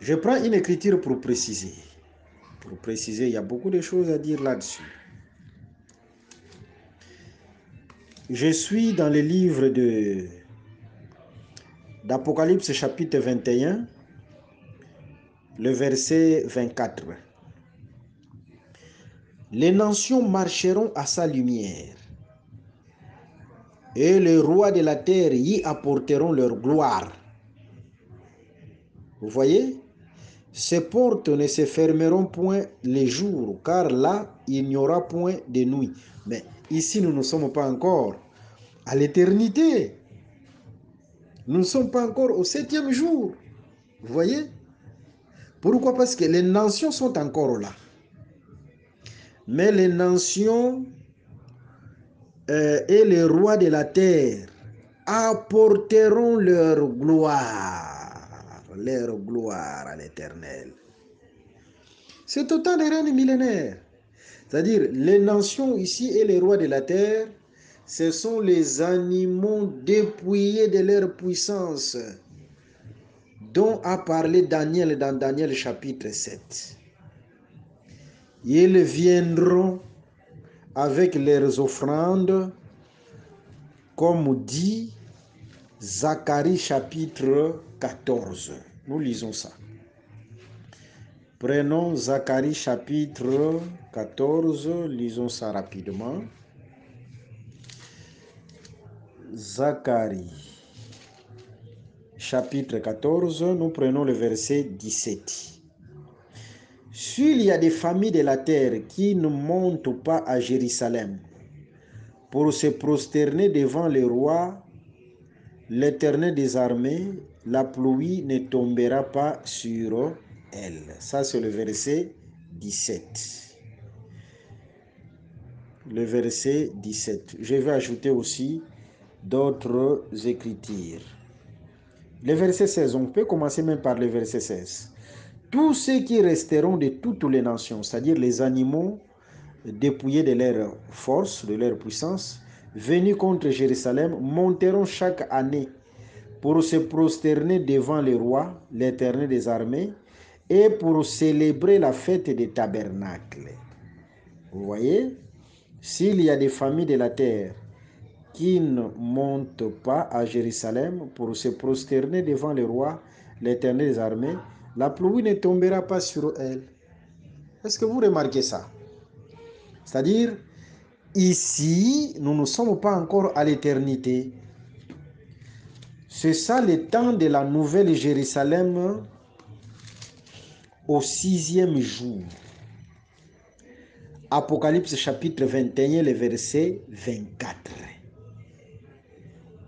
Je prends une écriture pour préciser. Pour préciser, il y a beaucoup de choses à dire là-dessus. Je suis dans le livre d'Apocalypse chapitre 21, le verset 24. Les nations marcheront à sa lumière, et les rois de la terre y apporteront leur gloire. Vous voyez? Ces portes ne se fermeront point les jours, car là, il n'y aura point de nuit. Mais ici, nous ne sommes pas encore à l'éternité. Nous ne sommes pas encore au 7e jour. Vous voyez? Pourquoi? Parce que les nations sont encore là. Mais les nations et les rois de la terre apporteront leur gloire à l'Éternel. C'est autant de règnes millénaires. C'est-à-dire, les nations ici et les rois de la terre, ce sont les animaux dépouillés de leur puissance, dont a parlé Daniel dans Daniel chapitre 7. Ils viendront avec leurs offrandes, comme dit Zacharie chapitre 14. Nous lisons ça. Prenons Zacharie chapitre 14, lisons ça rapidement. Zacharie chapitre 14, nous prenons le verset 17. S'il y a des familles de la terre qui ne montent pas à Jérusalem pour se prosterner devant le roi, l'Éternel des armées, la pluie ne tombera pas sur elle. Ça, c'est le verset 17. Le verset 17. Je vais ajouter aussi d'autres écritures. Le verset 16, on peut commencer même par le verset 16. Tous ceux qui resteront de toutes les nations, c'est-à-dire les animaux dépouillés de leur force, de leur puissance, venus contre Jérusalem, monteront chaque année pour se prosterner devant le roi, l'Éternel des armées, et pour célébrer la fête des tabernacles. Vous voyez, s'il y a des familles de la terre qui ne montent pas à Jérusalem pour se prosterner devant le roi, l'Éternel des armées, la pluie ne tombera pas sur elle. Est-ce que vous remarquez ça? C'est-à-dire, ici, nous ne sommes pas encore à l'éternité. C'est ça le temps de la nouvelle Jérusalem au 6e jour. Apocalypse chapitre 21, le verset 24.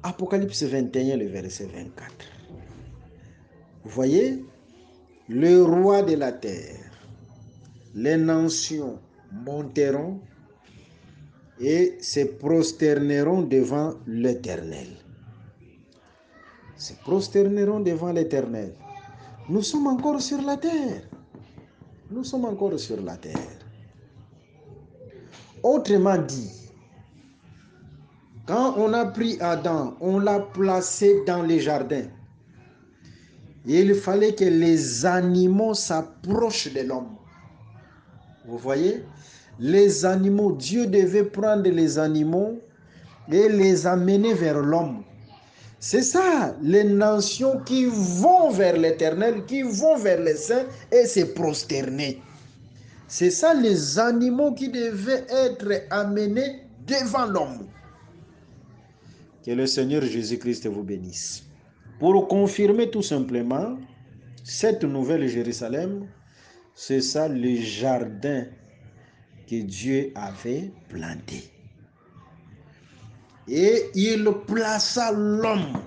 Apocalypse 21, le verset 24. Vous voyez, le roi de la terre, les nations monteront et se prosterneront devant l'Éternel. Se prosterneront devant l'Éternel. Nous sommes encore sur la terre. Nous sommes encore sur la terre. Autrement dit, quand on a pris Adam, on l'a placé dans les jardins. Et il fallait que les animaux s'approchent de l'homme. Vous voyez? Les animaux, Dieu devait prendre les animaux et les amener vers l'homme. C'est ça, les nations qui vont vers l'Éternel, qui vont vers les saints et se prosterner. C'est ça les animaux qui devaient être amenés devant l'homme. Que le Seigneur Jésus-Christ vous bénisse. Pour confirmer tout simplement, cette nouvelle Jérusalem, c'est ça le jardin que Dieu avait planté. Et il plaça l'homme,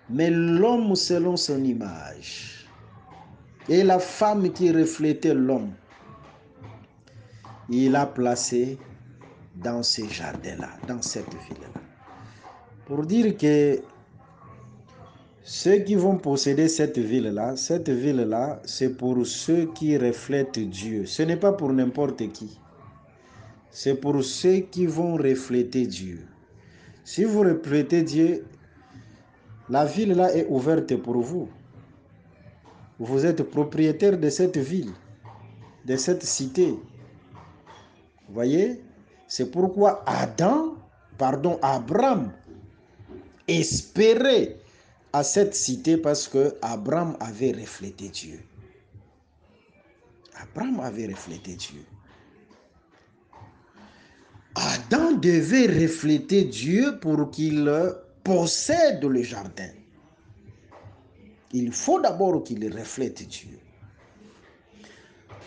mais l'homme selon son image. Et la femme qui reflétait l'homme, il a placé dans ce jardin-là, dans cette ville-là. Pour dire que ceux qui vont posséder cette ville-là, c'est pour ceux qui reflètent Dieu. Ce n'est pas pour n'importe qui. C'est pour ceux qui vont refléter Dieu. Si vous reflétez Dieu, la ville-là est ouverte pour vous. Vous êtes propriétaire de cette ville, de cette cité. Vous voyez? C'est pourquoi Abraham espérait à cette cité parce que Abraham avait reflété Dieu. Abraham avait reflété Dieu. Adam devait refléter Dieu pour qu'il possède le jardin. Il faut d'abord qu'il reflète Dieu.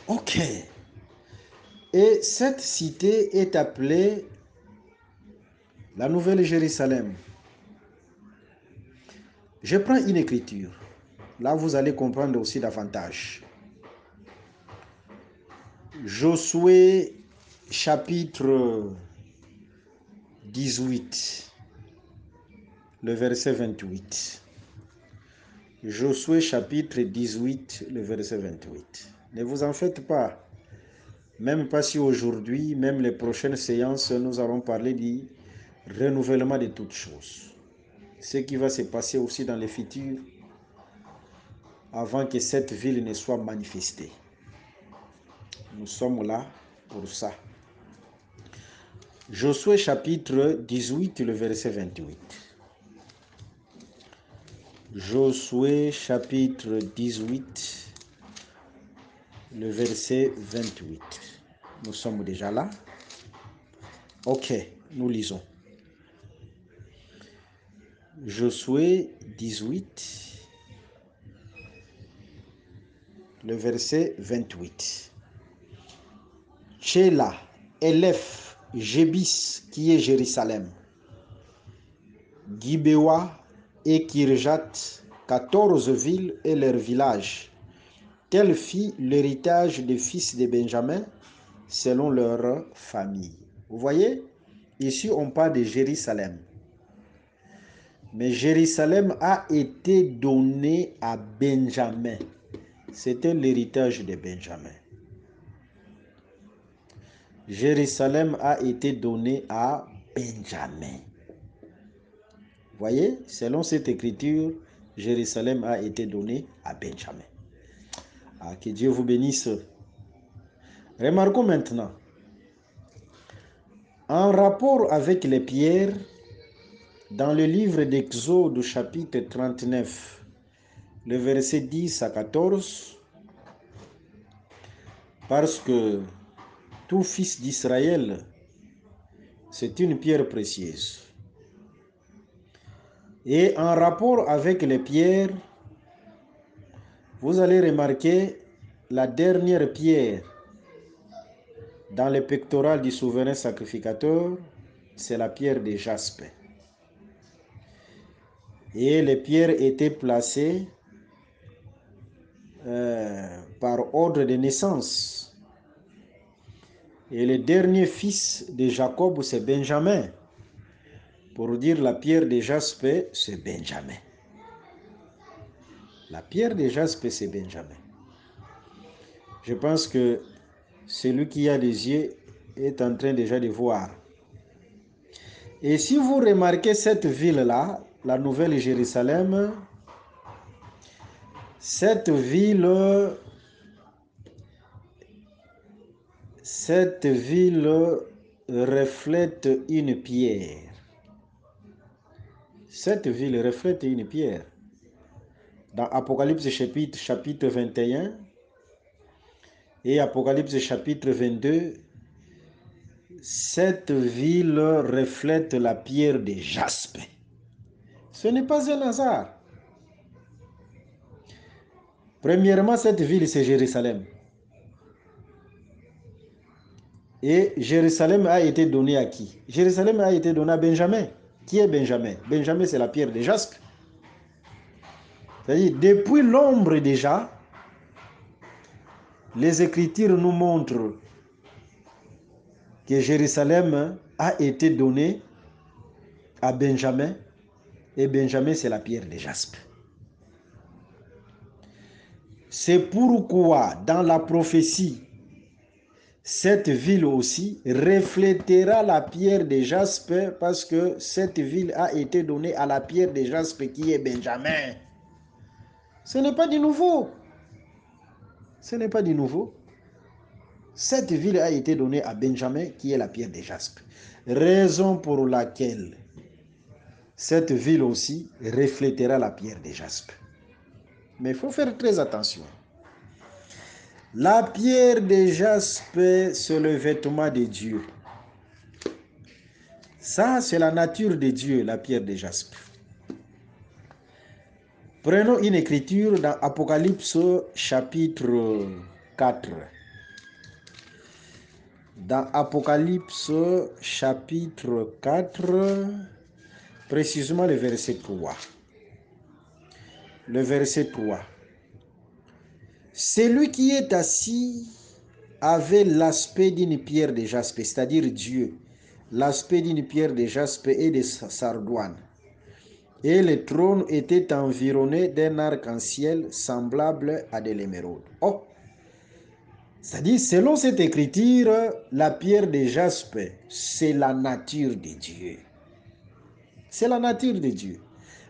Ok. Et cette cité est appelée la Nouvelle Jérusalem. Je prends une écriture. Là, vous allez comprendre aussi davantage. Josué chapitre 18, le verset 28. Josué chapitre 18, le verset 28. Ne vous en faites pas. Même pas si aujourd'hui, même les prochaines séances, nous allons parler du renouvellement de toutes choses. Ce qui va se passer aussi dans le futur avant que cette ville ne soit manifestée. Nous sommes là pour ça. Josué chapitre 18, le verset 28. Josué chapitre 18, le verset 28. Nous sommes déjà là. Ok, nous lisons. Josué 18, le verset 28. Tchéla, Élève, Jébis, qui est Jérusalem, Gibéwa et Kirjat, 14 villes et leurs villages. Tel fit l'héritage des fils de Benjamin selon leur famille. Vous voyez, ici on parle de Jérusalem. Mais Jérusalem a été donné à Benjamin. C'était l'héritage de Benjamin. Jérusalem a été donné à Benjamin. Vous voyez, selon cette écriture, Jérusalem a été donné à Benjamin. Ah, que Dieu vous bénisse. Remarquons maintenant, en rapport avec les pierres, dans le livre d'Exode chapitre 39, le verset 10 à 14, parce que tout fils d'Israël, c'est une pierre précieuse. Et en rapport avec les pierres, vous allez remarquer la dernière pierre dans le pectoral du souverain sacrificateur, c'est la pierre de jaspe. Et les pierres étaient placées par ordre de naissance. Et le dernier fils de Jacob, c'est Benjamin. Pour dire la pierre de jaspe, c'est Benjamin. La pierre de jaspe, c'est Benjamin. Je pense que celui qui a des yeux est en train déjà de voir. Et si vous remarquez cette ville-là, la Nouvelle Jérusalem, cette ville reflète une pierre. Cette ville reflète une pierre. Dans Apocalypse chapitre 21, Et Apocalypse chapitre 22, cette ville reflète la pierre de jaspe. Ce n'est pas un hasard. Premièrement, cette ville, c'est Jérusalem. Et Jérusalem a été donné à qui? Jérusalem a été donné à Benjamin. Qui est Benjamin? Benjamin, c'est la pierre de jaspe. C'est-à-dire, depuis l'ombre déjà, les Écritures nous montrent que Jérusalem a été donné à Benjamin. Et Benjamin, c'est la pierre de jaspe. C'est pourquoi, dans la prophétie, cette ville aussi reflètera la pierre de jaspe, parce que cette ville a été donnée à la pierre de jaspe qui est Benjamin. Ce n'est pas du nouveau. Ce n'est pas du nouveau. Cette ville a été donnée à Benjamin qui est la pierre de jaspe. Raison pour laquelle cette ville aussi reflètera la pierre de jaspe. Mais il faut faire très attention. La pierre de jaspe, c'est le vêtement de Dieu. Ça, c'est la nature de Dieu, la pierre de jaspe. Prenons une écriture dans Apocalypse chapitre 4. Dans Apocalypse chapitre 4, précisément le verset 3. Le verset 3. Celui qui est assis avait l'aspect d'une pierre de jaspe, c'est-à-dire Dieu, l'aspect d'une pierre de jaspe et de sardoine. Et le trône était environné d'un arc-en-ciel semblable à de l'émeraude. Oh! C'est-à-dire, selon cette écriture, la pierre de jaspe, c'est la nature de Dieu. C'est la nature de Dieu.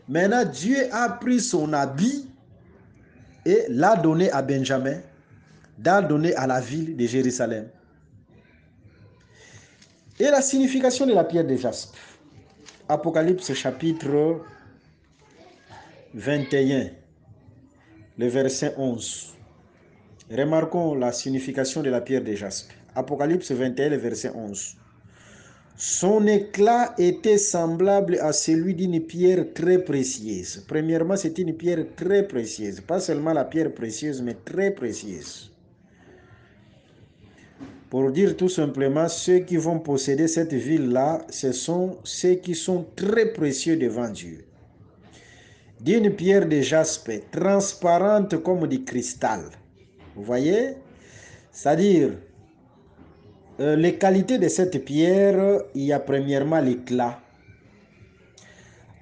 Maintenant, Dieu a pris son habit et l'a donné à Benjamin, l'a donné à la ville de Jérusalem. Et la signification de la pierre de jaspe. Apocalypse chapitre 21, le verset 11. Remarquons la signification de la pierre de jaspe. Apocalypse 21, le verset 11. Son éclat était semblable à celui d'une pierre très précieuse. Premièrement, c'est une pierre très précieuse. Pas seulement la pierre précieuse, mais très précieuse. Pour dire tout simplement, ceux qui vont posséder cette ville-là, ce sont ceux qui sont très précieux devant Dieu. D'une pierre de jaspe, transparente comme du cristal. Vous voyez? C'est-à-dire, les qualités de cette pierre, il y a premièrement l'éclat.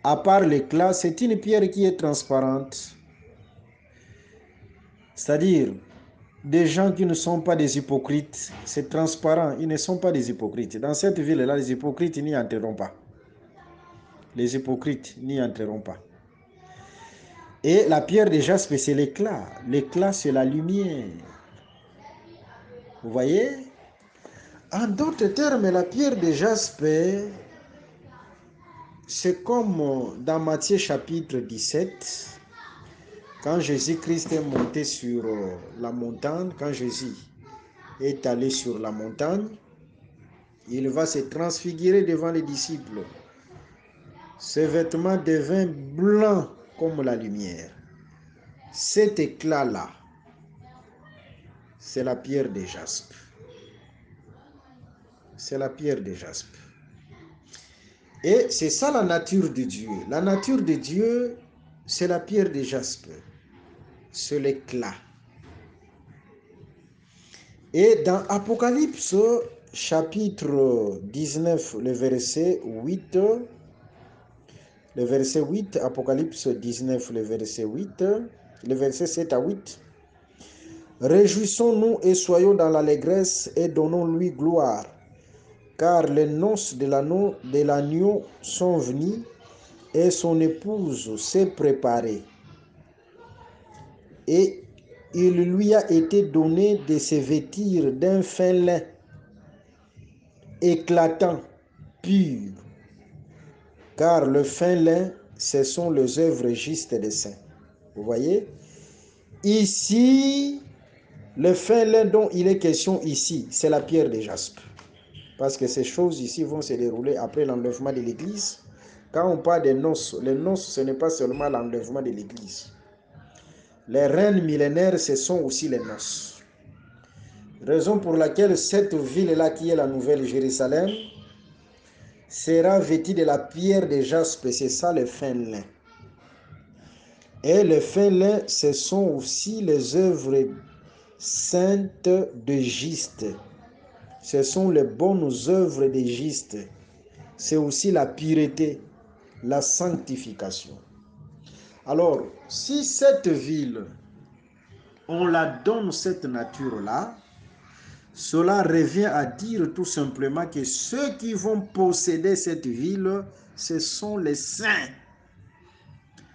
À part l'éclat, c'est une pierre qui est transparente. C'est-à-dire, des gens qui ne sont pas des hypocrites, c'est transparent, ils ne sont pas des hypocrites. Dans cette ville-là, les hypocrites n'y entreront pas. Les hypocrites n'y entreront pas. Et la pierre de jaspe, c'est l'éclat. L'éclat, c'est la lumière. Vous voyez? En d'autres termes, la pierre de jaspe, c'est comme dans Matthieu chapitre 17, quand Jésus-Christ est monté sur la montagne, quand Jésus est allé sur la montagne, il va se transfigurer devant les disciples. Ses vêtements deviennent blancs comme la lumière. Cet éclat-là, c'est la pierre de jaspe. C'est la pierre de jaspe. Et c'est ça la nature de Dieu. La nature de Dieu, c'est la pierre de jaspe. C'est l'éclat. Et dans Apocalypse chapitre 19, le verset 8, Apocalypse 19, le verset 8, le verset 7 à 8. Réjouissons-nous et soyons dans l'allégresse et donnons-lui gloire, car les noces de l'agneau sont venues et son épouse s'est préparée. Et il lui a été donné de se vêtir d'un fin lin éclatant, pur, car le fin lin, ce sont les œuvres justes des saints. Vous voyez? Ici, Le fin lin dont il est question ici, c'est la pierre de jaspe. Parce que ces choses ici vont se dérouler après l'enlèvement de l'Église. Quand on parle des noces, les noces, ce n'est pas seulement l'enlèvement de l'Église. Les reines millénaires, ce sont aussi les noces. Raison pour laquelle cette ville-là, qui est la Nouvelle Jérusalem, sera vêtue de la pierre de jaspe. C'est ça le fin lin. Et le fin lin, ce sont aussi les œuvres saintes de Giste. Ce sont les bonnes œuvres de Giste. C'est aussi la pureté, la sanctification. Alors, si cette ville, on la donne cette nature-là, cela revient à dire tout simplement que ceux qui vont posséder cette ville, ce sont les saints,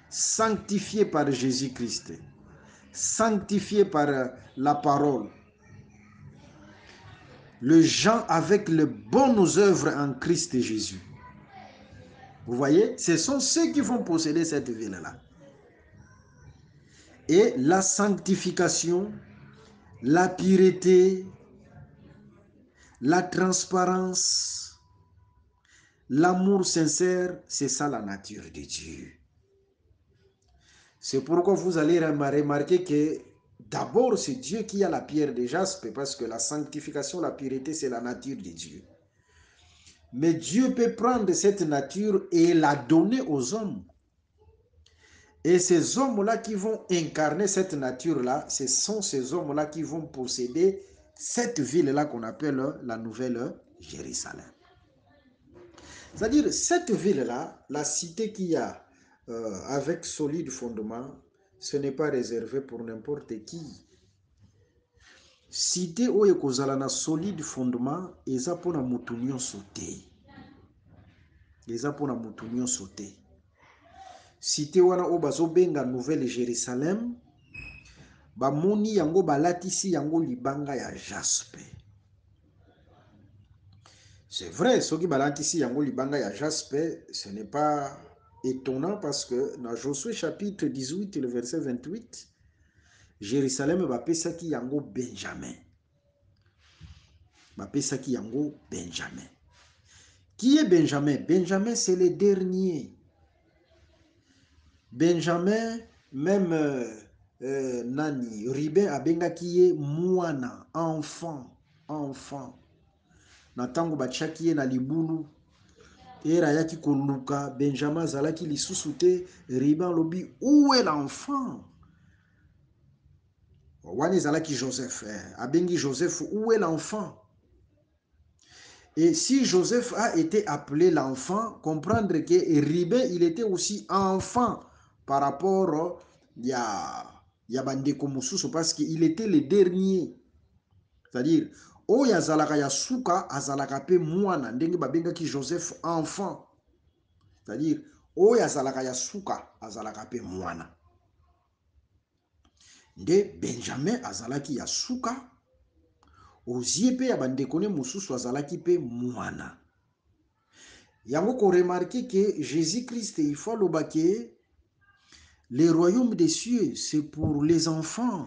sanctifiés par Jésus-Christ, sanctifiés par la parole, les gens avec les bonnes œuvres en Christ Jésus. Vous voyez, ce sont ceux qui vont posséder cette ville-là. Et la sanctification, la pureté, la transparence, l'amour sincère, c'est ça la nature de Dieu. C'est pourquoi vous allez remarquer que d'abord c'est Dieu qui a la pierre de jaspe, parce que la sanctification, la pureté, c'est la nature de Dieu. Mais Dieu peut prendre cette nature et la donner aux hommes. Et ces hommes-là qui vont incarner cette nature-là, ce sont ces hommes-là qui vont posséder cette ville-là qu'on appelle la Nouvelle Jérusalem. C'est-à-dire, cette ville-là, la cité qu'il y a avec solide fondement, ce n'est pas réservé pour n'importe qui. Cité où ekozala na solide fondement, eza pona mutu nyonso te. Eza pona mutu nyonso te. Cité wana o bazobenga Nouvelle Jérusalem, bamoni yango balatisi yango libanga ya jaspe. C'est vrai, ceux qui balatisi yango libanga ya jaspe, ce n'est pas étonnant parce que dans Josué chapitre 18, le verset 28, Jérusalem bapesaki yango Benjamin. Bapesaki yango Benjamin. Qui est Benjamin? Benjamin, c'est le dernier. Benjamin, même Nani, Ribin abenga qui est mwana, enfant. Natango bachaki na libulu. Era yaki koluka, Benjamin zalaki lisusu te, Ribin lobi, où est l'enfant? Wani zalaki Joseph, abengi Joseph, où est l'enfant? Et si Joseph a été appelé l'enfant, comprendre que Ribin, il était aussi enfant par rapport à bandeko mususu, parce qu'il était le dernier. C'est-à-dire, oyo azalaka ya suka azalaka pe mwana, ndenge babengaki Joseph enfant. C'est-à-dire, oyo azalaka ya suka azalaka pe mwana. Nde Benjamin azalaki ya suka, ozie pe ya bandekone mususu azalaki pe mwana. Yango ko remarquer que Jésus-Christ, il faut le baquer, le royaume des cieux, c'est pour les enfants.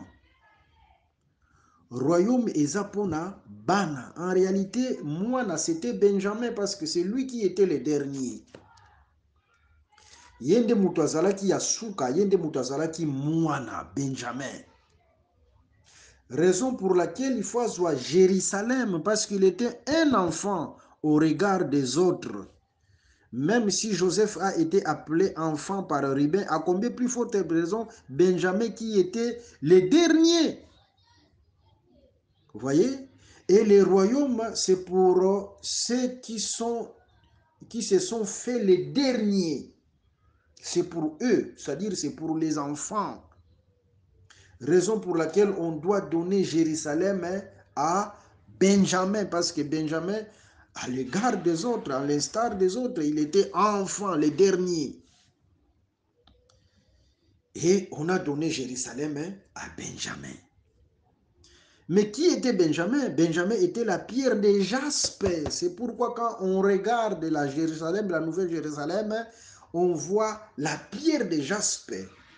Royaume ezapona bana. En réalité, mwana c'était Benjamin parce que c'est lui qui était le dernier. Yende mutu azalaki ya suka, yende mutu azalaki mwana, Benjamin. Raison pour laquelle il faut avoir Jérusalem, parce qu'il était un enfant au regard des autres. Même si Joseph a été appelé enfant par Ribin, à combien plus forte raison Benjamin qui était le dernier. Vous voyez? Et les royaumes, c'est pour ceux qui se sont fait les derniers. C'est pour eux, c'est-à-dire c'est pour les enfants. Raison pour laquelle on doit donner Jérusalem à Benjamin, parce que Benjamin, à l'égard des autres, à l'instar des autres, il était enfant, le dernier. Et on a donné Jérusalem à Benjamin. Mais qui était Benjamin? Benjamin était la pierre de jaspe. C'est pourquoi quand on regarde la Jérusalem, la Nouvelle Jérusalem, on voit la pierre de jaspe.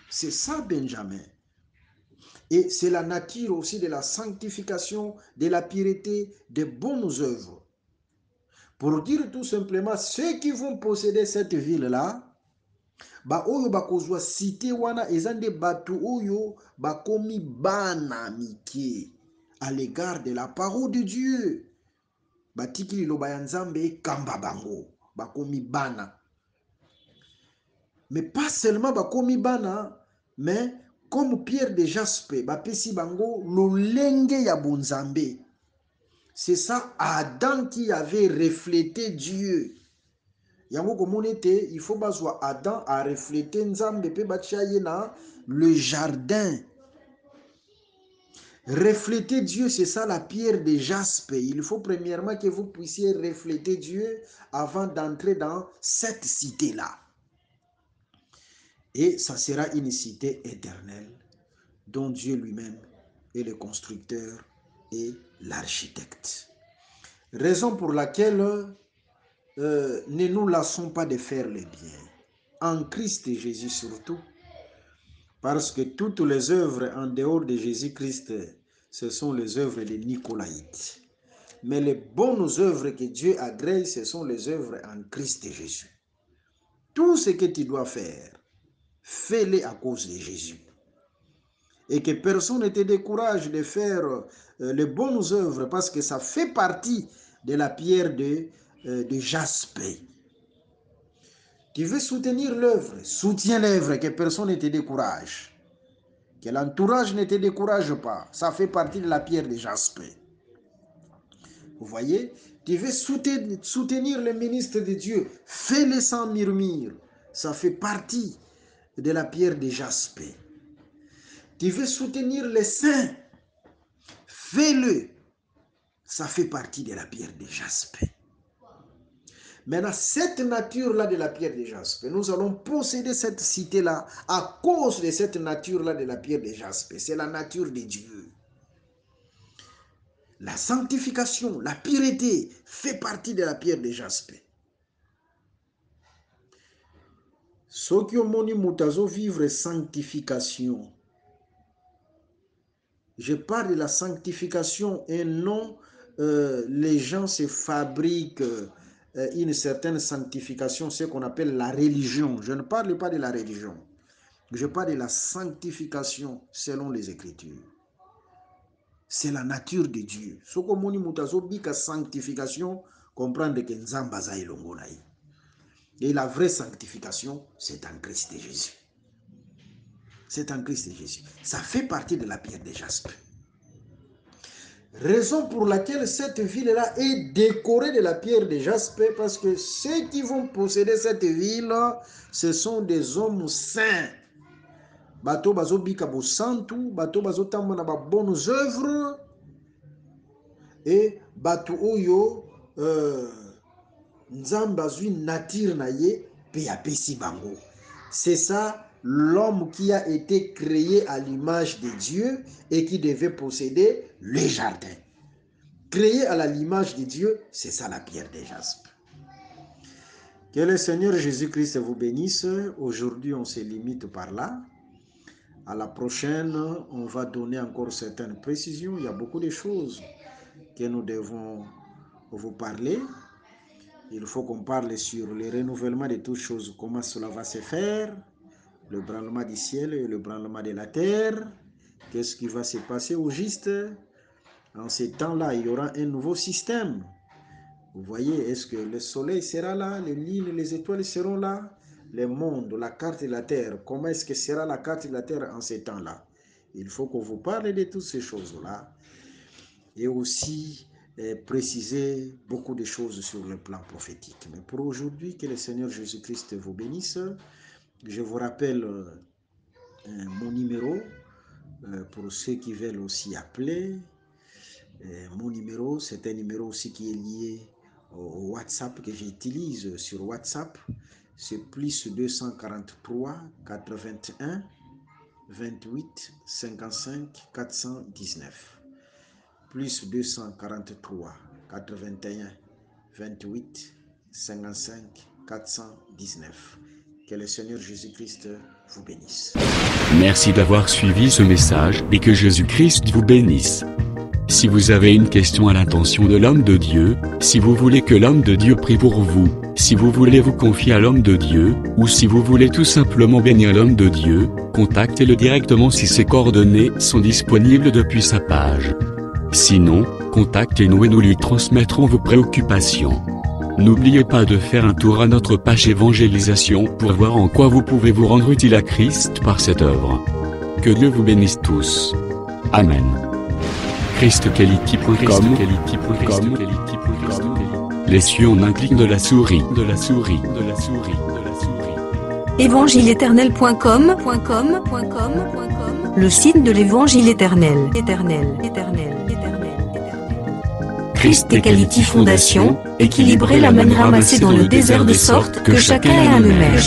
C'est ça Benjamin. Et c'est la nature aussi de la sanctification, de la pureté, des bonnes œuvres. Pour dire tout simplement, ceux qui vont posséder cette ville-là, ba oyo bakozwa cité wana eza nde bato oyo bakomi bana mike à l'égard de la parole de Dieu. Batiki liloba ya Nzambe ekamba bango, bakomi bana. Mais pas seulement bakomi bana, mais comme Pierre de Jaspe, bapesi bango lolenge ya bonzambe. C'est ça Adam qui avait reflété Dieu. Yango komonete, il faut bazwa Adam a reflété Nzambe pe batia ye na le jardin. Refléter Dieu, c'est ça la pierre de jaspe. Il faut premièrement que vous puissiez refléter Dieu avant d'entrer dans cette cité-là. Et ça sera une cité éternelle dont Dieu lui-même est le constructeur et l'architecte. Raison pour laquelle ne nous lassons pas de faire le bien. En Christ Jésus surtout. Parce que toutes les œuvres en dehors de Jésus-Christ, ce sont les œuvres des Nicolaïtes. Mais les bonnes œuvres que Dieu agrée, ce sont les œuvres en Christ Jésus. Tout ce que tu dois faire, fais-le à cause de Jésus. Et que personne ne te décourage de faire les bonnes œuvres parce que ça fait partie de la pierre de jaspe. Tu veux soutenir l'œuvre, soutiens l'œuvre, que personne ne te décourage. Que l'entourage ne te décourage pas. Ça fait partie de la pierre de jaspe. Vous voyez, tu veux soutenir le ministre de Dieu, fais-le sans murmure. Ça fait partie de la pierre de jaspe. Tu veux soutenir les saints, fais-le. Ça fait partie de la pierre de jaspe. Maintenant, cette nature-là de la pierre de jaspe, nous allons posséder cette cité-là à cause de cette nature-là de la pierre de jaspe. C'est la nature de Dieu. La sanctification, la pureté fait partie de la pierre de jaspe. Ceux qui ont mutazo vivre sanctification. Je parle de la sanctification et non les gens se fabriquent une certaine sanctification, ce qu'on appelle la religion. Je ne parle pas de la religion. Je parle de la sanctification selon les Écritures. C'est la nature de Dieu. Ce que moni mutazo bika sanctification, comprendre que Nzamba za ilongo na ye. Et la vraie sanctification, c'est en Christ Jésus. C'est en Christ Jésus. Ça fait partie de la pierre de jaspe. Raison pour laquelle cette ville-là est décorée de la pierre de jaspe, parce que ceux qui vont posséder cette ville, ce sont des hommes saints. Bato bazo bika bo santu, bato bazo tamba na ba bonnes œuvres, et bato oyo Nzamba zui nature na ye pe apesi bango. C'est ça l'homme qui a été créé à l'image de Dieu et qui devait posséder le jardin. Créé à l'image de Dieu, c'est ça la pierre de jaspe. Que le Seigneur Jésus-Christ vous bénisse. Aujourd'hui, on se limite par là. À la prochaine, on va donner encore certaines précisions. Il y a beaucoup de choses que nous devons vous parler. Il faut qu'on parle sur le renouvellement de toutes choses, comment cela va se faire, le branlement du ciel et le branlement de la terre, qu'est-ce qui va se passer au juste. En ces temps-là, il y aura un nouveau système. Vous voyez, est-ce que le soleil sera là, les lignes, les étoiles seront là, le monde, la carte de la terre, comment est-ce que sera la carte de la terre en ces temps-là? Il faut qu'on vous parle de toutes ces choses-là. Et aussi préciser beaucoup de choses sur le plan prophétique. Mais pour aujourd'hui, que le Seigneur Jésus-Christ vous bénisse. Je vous rappelle mon numéro pour ceux qui veulent aussi appeler. Mon numéro, c'est un numéro aussi qui est lié au WhatsApp que j'utilise sur WhatsApp. C'est plus 243 81 28 55 419. Plus 243 81 28 55 419. Que le Seigneur Jésus-Christ vous bénisse. Merci d'avoir suivi ce message et que Jésus-Christ vous bénisse. Si vous avez une question à l'intention de l'homme de Dieu, si vous voulez que l'homme de Dieu prie pour vous, si vous voulez vous confier à l'homme de Dieu, ou si vous voulez tout simplement bénir l'homme de Dieu, contactez-le directement si ses coordonnées sont disponibles depuis sa page. Sinon, contactez-nous et nous lui transmettrons vos préoccupations. N'oubliez pas de faire un tour à notre page évangélisation pour voir en quoi vous pouvez vous rendre utile à Christ par cette œuvre. Que Dieu vous bénisse tous. Amen. ChristQuality.com. Les cieux en un clic de la souris. Évangile-éternel.com. Le site de l'Évangile éternel. Christ et Quality Fondation, équilibrer la manne ramassée dans le désert de sorte que chacun ait un eumère.